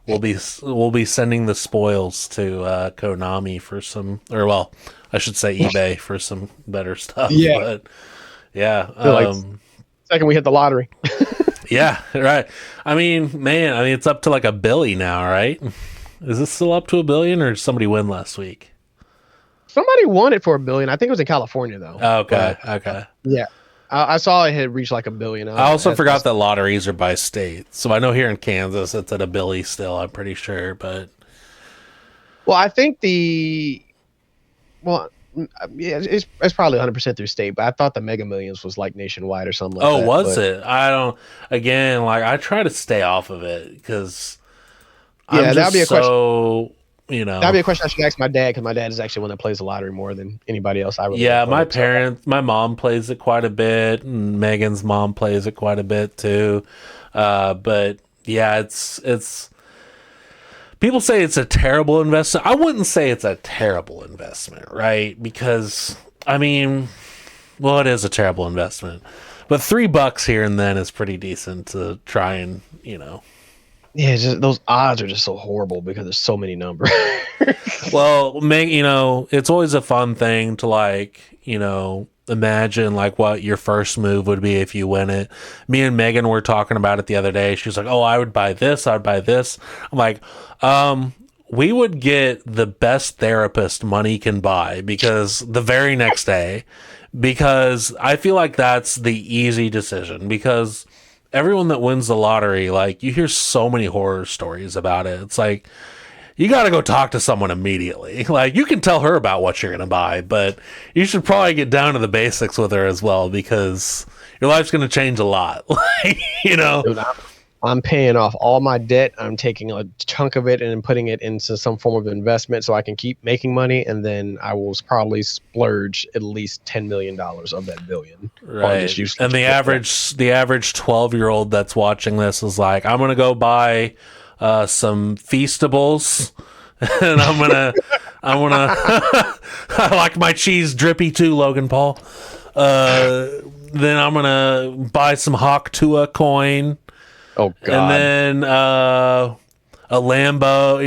we'll be sending the spoils to Konami for some, or well, I should say eBay for some better stuff. Yeah, but yeah. Second we hit the lottery. Yeah, right. I mean, man, it's up to like $1 billion now, right? Is this still up to $1 billion, or did somebody win last week? Somebody won it for $1 billion. I think it was in California though. Okay. Yeah, I saw it had reached like $1 billion. I also forgot that lotteries are by state, so I know here in Kansas it's at $1 billion still. I'm pretty sure, but I think it's probably 100% through state, but I thought the Mega Millions was like nationwide or something. Like that. Was it? I don't. Again, like I try to stay off of it because I'm Yeah, that'd be just a question. so, That'd be a question I should ask my dad because my dad is actually one that plays the lottery more than anybody else I really know. yeah, my But parents, my mom plays it quite a bit, and Megan's mom plays it quite a bit too. But yeah, it's people say it's a terrible investment. I wouldn't say it's a terrible investment, right? Because I mean, well, it is a terrible investment, but $3 here and then is pretty decent to try and yeah, just those odds are just so horrible because there's so many numbers. Well, it's always a fun thing to imagine like what your first move would be if you win it. Me and Megan were talking about it the other day. She was like, "Oh, I would buy this. I'd buy this." I'm like, we would get the best therapist money can buy because the very next day, because I feel like that's the easy decision because everyone that wins the lottery, like you hear so many horror stories about it. It's like you got to go talk to someone immediately. Like you can tell her about what you're going to buy, but you should probably get down to the basics with her as well because your life's going to change a lot. Dude, I'm paying off all my debt. I'm taking a chunk of it and putting it into some form of investment so I can keep making money, and then I will probably splurge at least $10 million of that billion on Right. just useless. And the average 12-year-old that's watching this is like, I'm going to go buy some Feastables and I'm gonna I like my cheese drippy too, Logan Paul. Then I'm gonna buy some Hawk Tua coin, Oh and God, then a Lambo.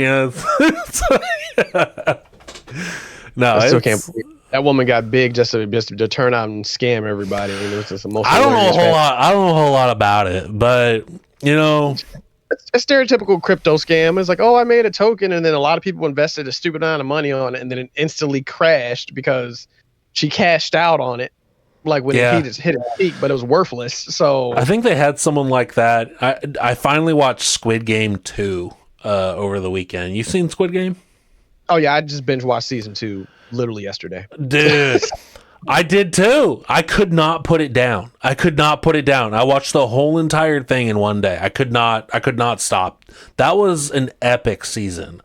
No, I still can't it's. believe that woman got big just to turn out and scam everybody. I mean, it was just the most I don't know a hilarious whole lot. I don't know a whole lot about it, but It's a stereotypical crypto scam. It's like, oh, I made a token, and then a lot of people invested a stupid amount of money on it, and then it instantly crashed because she cashed out on it, like when it yeah. hit its peak, but it was worthless. I So think they had someone like that. I finally watched Squid Game 2 over the weekend. You seen Squid Game? oh yeah, I just binge watched season 2 literally yesterday. Dude, I did too. I could not put it down. I could not put it down. I watched the whole entire thing in one day. I could not stop. That was an epic season.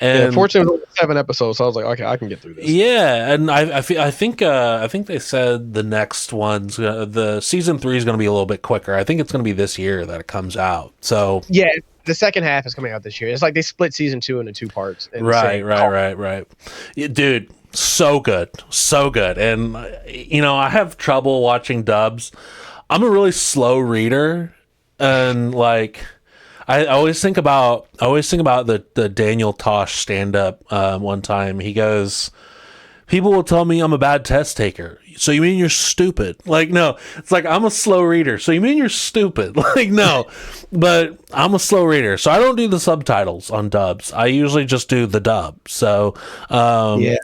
Yeah, And fortunately, it was 7 episodes, so I was like, okay, I can get through this. yeah, and I think they said the next one's the season 3 is going to be a little bit quicker. I think it's going to be this year that it comes out. So Yeah, the second half is coming out this year. It's like they split season 2 into 2 parts. right. Yeah, dude, so good, so good. And I have trouble watching dubs. I'm a really slow reader, and like I always think about the Daniel Tosh stand up one time. He goes, people will tell me I'm a bad test taker. So you mean you're stupid? Like, no, it's like I'm a slow reader. So you mean you're stupid? Like, no, but I'm a slow reader. So I don't do the subtitles on dubs. I usually just do the dub. So, Yeah,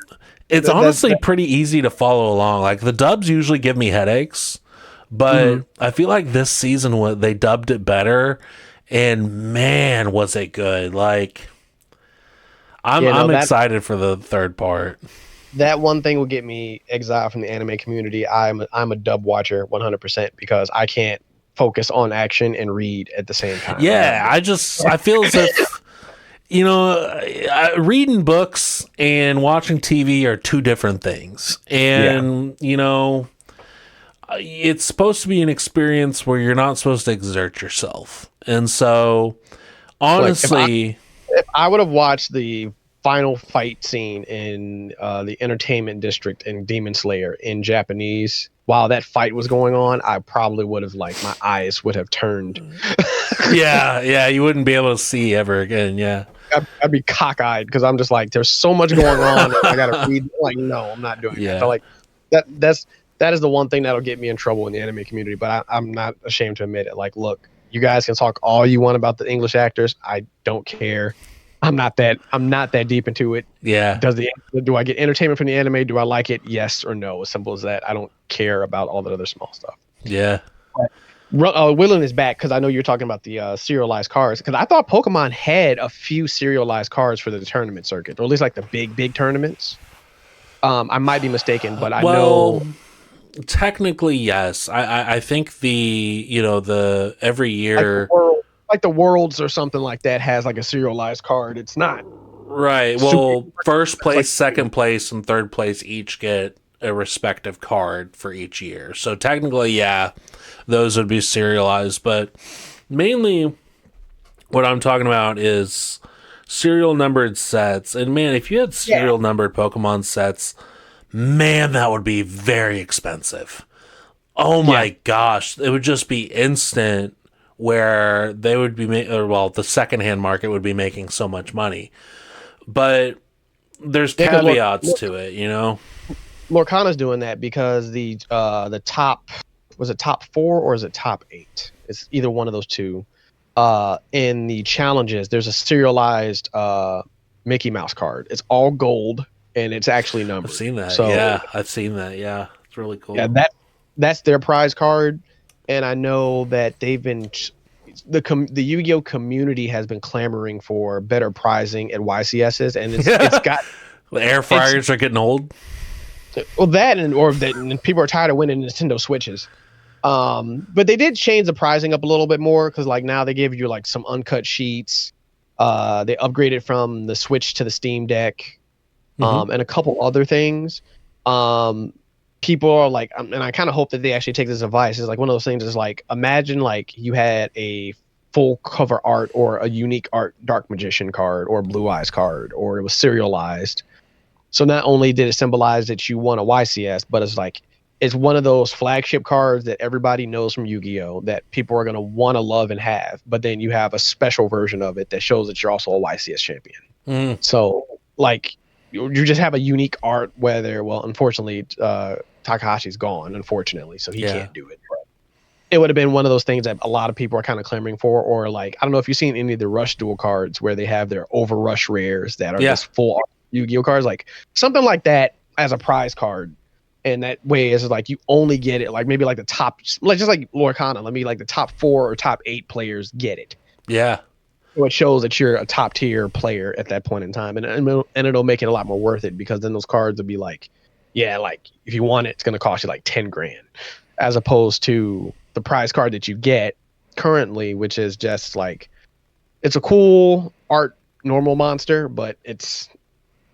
it's honestly pretty easy to follow along. Like the dubs usually give me headaches, but I feel like this season they dubbed it better, and man, was it good. Like I'm excited for the third part. that one thing will get me exiled from the anime community. I'm a dub watcher 100% because I can't focus on action and read at the same time. Yeah, I feel as if reading books and watching TV are two different things. And it's supposed to be an experience where you're not supposed to exert yourself. And so honestly, like if I would have watched the final fight scene in the entertainment district in Demon Slayer in Japanese while that fight was going on, I probably would have my eyes would have turned. yeah, you wouldn't be able to see ever again. Yeah. I'd be cockeyed because I'm just like, there's so much going on. I gotta read. Like, no, I'm not doing Yeah. that. So, like that is the one thing that'll get me in trouble in the anime community. But I'm not ashamed to admit it. Like, look, you guys can talk all you want about the English actors. I don't care. I'm not that deep into it. Yeah. Do I get entertainment from the anime? Do I like it? Yes or no. As simple as that. I don't care about all that other small stuff. Yeah. Willen is back because I know you're talking about the serialized cards. Because I thought Pokemon had a few serialized cards for the tournament circuit, or at least like the big tournaments. I might be mistaken, but I know technically yes. I think the every year. Like like the Worlds or something like that has like a serialized card. It's not Right. super. Well, first It's like place, second place, and third place each get a respective card for each year. So technically, yeah, those would be serialized. But mainly, what I'm talking about is serial numbered sets. And man, if you had yeah, serial numbered Pokemon sets, man, that would be very expensive. Oh yeah. my gosh, it would just be instant where they would be the secondhand market would be making so much money. But there's Yeah, because caveats to it, you know. Lorcana's doing that because the top, was it top 4 or is it top 8? It's either one of those two. In the challenges, there's a serialized Mickey Mouse card. It's all gold and it's actually I've numbered. seen that. So Yeah, I've seen that. Yeah, it's really yeah, cool. that's their prize card, and I know that they've been the Yu-Gi-Oh community has been clamoring for better prizing at YCSs, and it's got The air it's fryers are getting old. well that and people are tired of winning Nintendo Switches. But they did change the pricing up a little bit more because like now they give you like some uncut sheets. They upgraded from the Switch to the Steam Deck, Mm-hmm. and a couple other things. Um, People are like, and I kind of hope that they actually take this advice. It's like one of those things is like, imagine like you had a full cover art or a unique art Dark Magician card or Blue Eyes card, or it was serialized. So not only did it symbolize that you won a YCS, but it's like it's one of those flagship cards that everybody knows from Yu-Gi-Oh that people are going to want to love and have, but then you have a special version of it that shows that you're also a YCS champion. Mm, So like you just have a unique art, whether, well, unfortunately Takahashi's gone, unfortunately, so he yeah. can't do it. But it would have been one of those things that a lot of people are kind of clamoring for, or like I don't know if you've seen any of the Rush Duel cards where they have their over Rush rares that are Yeah. just full art Yu-Gi-Oh cards, like something like that as a prize card. And that way is like you only get it like maybe like the top, like just like Lorcana, let me like the top 4 or top 8 players get it. Yeah. So it shows that you're a top tier player at that point in time, and it'll make it a lot more worth it because then those cards will be like, yeah, like if you want it, it's gonna cost you like 10 grand, as opposed to the prize card that you get currently, which is just like it's a cool art normal monster, but it's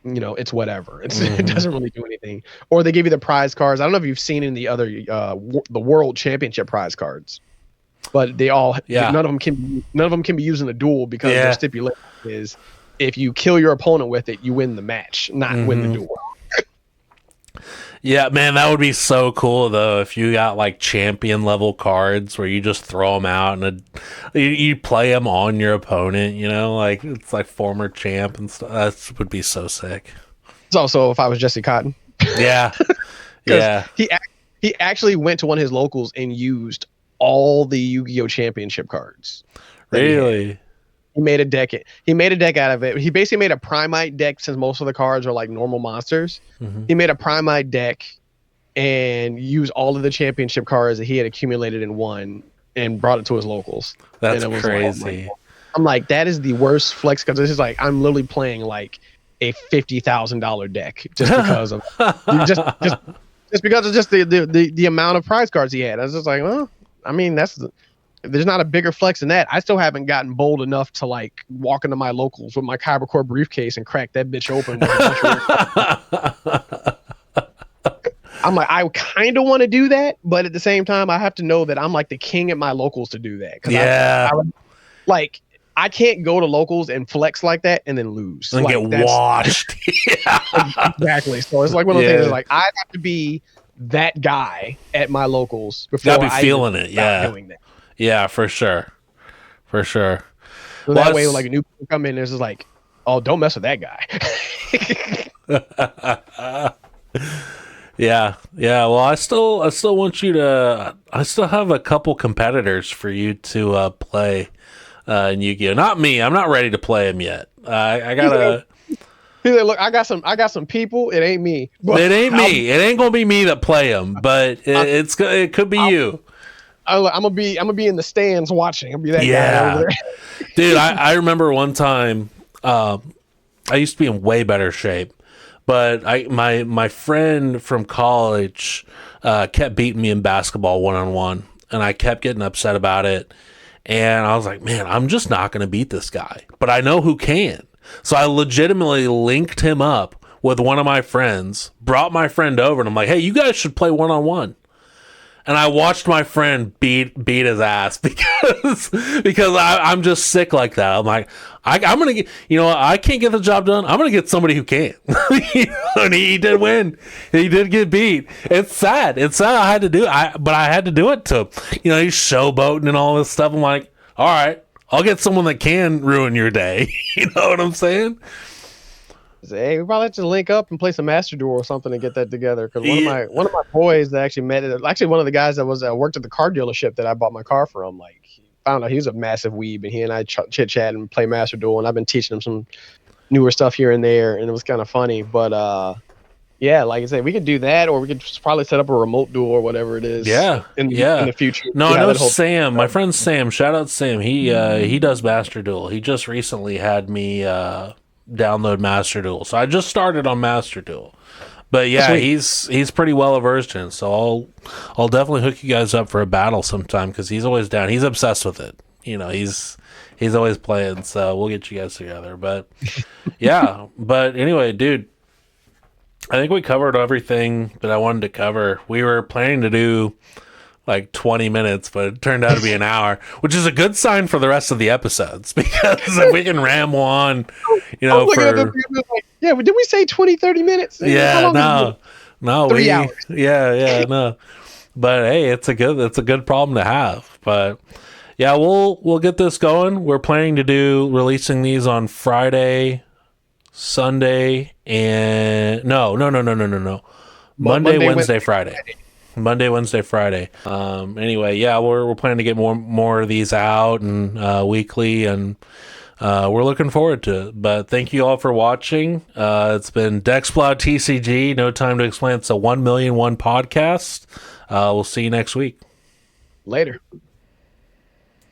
it's whatever. It Mm-hmm. doesn't really do anything. Or they give you the prize cards. I don't know if you've seen in the other the World Championship prize cards, but Yeah. none of them can be used in a duel because their Yeah. stipulation is if you kill your opponent with it, you win the match, not win the Mm-hmm. duel. Yeah, man, that would be so cool though if you got like champion level cards where you just throw them out and you play them on your opponent. You know, like it's like former champ and stuff. That would be so sick. It's also if I was Jesse Cotton, Yeah. because Yeah. he actually went to one of his locals and used all the Yu-Gi-Oh championship cards that he had. Really. He made a deck. He made a deck out of it. He basically made a Primite deck since most of the cards are like normal monsters. Mm-hmm. He made a Primite deck and used all of the championship cards that he had accumulated in one and brought it to his locals. That's And it was crazy. I'm like, that is the worst flex because this is like I'm literally playing like a $50,000 deck just because of just because of just the amount of prize cards he had. I was just like, well, I mean, there's not a bigger flex than that. I still haven't gotten bold enough to like walk into my locals with my Kyber Core briefcase and crack that bitch open. With a bunch of I'm like, I kind of want to do that, but at the same time, I have to know that I'm like the king at my locals to do that. Yeah. Like, I can't go to locals and flex like that and then lose. And Like, get washed. Yeah. exactly. So it's like one of those things. Yeah. Like, I have to be that guy at my locals before Gotta be I feeling even it. start Yeah. doing that. Yeah, for sure. For sure. So Well, that way, like a new people come in, there's just like, oh, don't mess with that guy. Yeah, yeah. Well, I still want you to. I still have a couple competitors for you to play in Yu-Gi-Oh. Not me. I'm not ready to play them yet. I gotta. He's like, look, I got some people. It ain't me. But It ain't me. It ain't gonna be me that play them, but it could be you. I'm gonna be in the stands watching. I'll be that guy over there. Dude. I remember one time. I used to be in way better shape. But my friend from college kept beating me in basketball 1-on-1, and I kept getting upset about it. And I was like, man, I'm just not going to beat this guy, but I know who can. So I legitimately linked him up with one of my friends, brought my friend over, and I'm like, hey, you guys should play one-on-one. And I watched my friend beat his ass because I'm just sick like that. I'm like, I'm gonna get, I can't get the job done. I'm gonna get somebody who can. And he did win. He did get beat. It's sad. It's sad I had to do it. But I had to do it to, he's showboating and all this stuff. I'm like, all right, I'll get someone that can ruin your day. You know what I'm saying? Hey, we probably have to link up and play some Master Duel or something to get that together. Because one of my boys that actually met it, actually one of the guys that was worked at the car dealership that I bought my car from, like, he found out he was a massive weeb, and he and I chit chat and play Master Duel, and I've been teaching him some newer stuff here and there, and it was kind of funny. But yeah, like I said, we could do that, or we could just probably set up a remote duel or whatever it is. Yeah, in the future. No, I know Sam, my friend Sam. Shout out Sam. He does Master Duel. He just recently had me download Master Duel. So I just started on Master Duel. But yeah, he's pretty well versed in. So I'll definitely hook you guys up for a battle sometime because he's always down. He's obsessed with it. He's always playing. So we'll get you guys together. But yeah, but anyway, dude, I think we covered everything that I wanted to cover. We were planning to do like 20 minutes, but it turned out to be an hour, which is a good sign for the rest of the episodes because if we can ramble on, yeah, did we say 20, 30 minutes? Yeah, no, 3 hours. Yeah, no. But hey, it's a good problem to have. But yeah, we'll get this going. We're planning to do releasing these on Friday, Sunday, and no. Monday, Wednesday, Friday. Monday, Wednesday, Friday. Anyway, yeah, we're planning to get more of these out and weekly, and we're looking forward to it. But thank you all for watching. It's been Dexplot TCG. No Time to Explain. It's a 1,000,001 podcast. We'll see you next week. Later.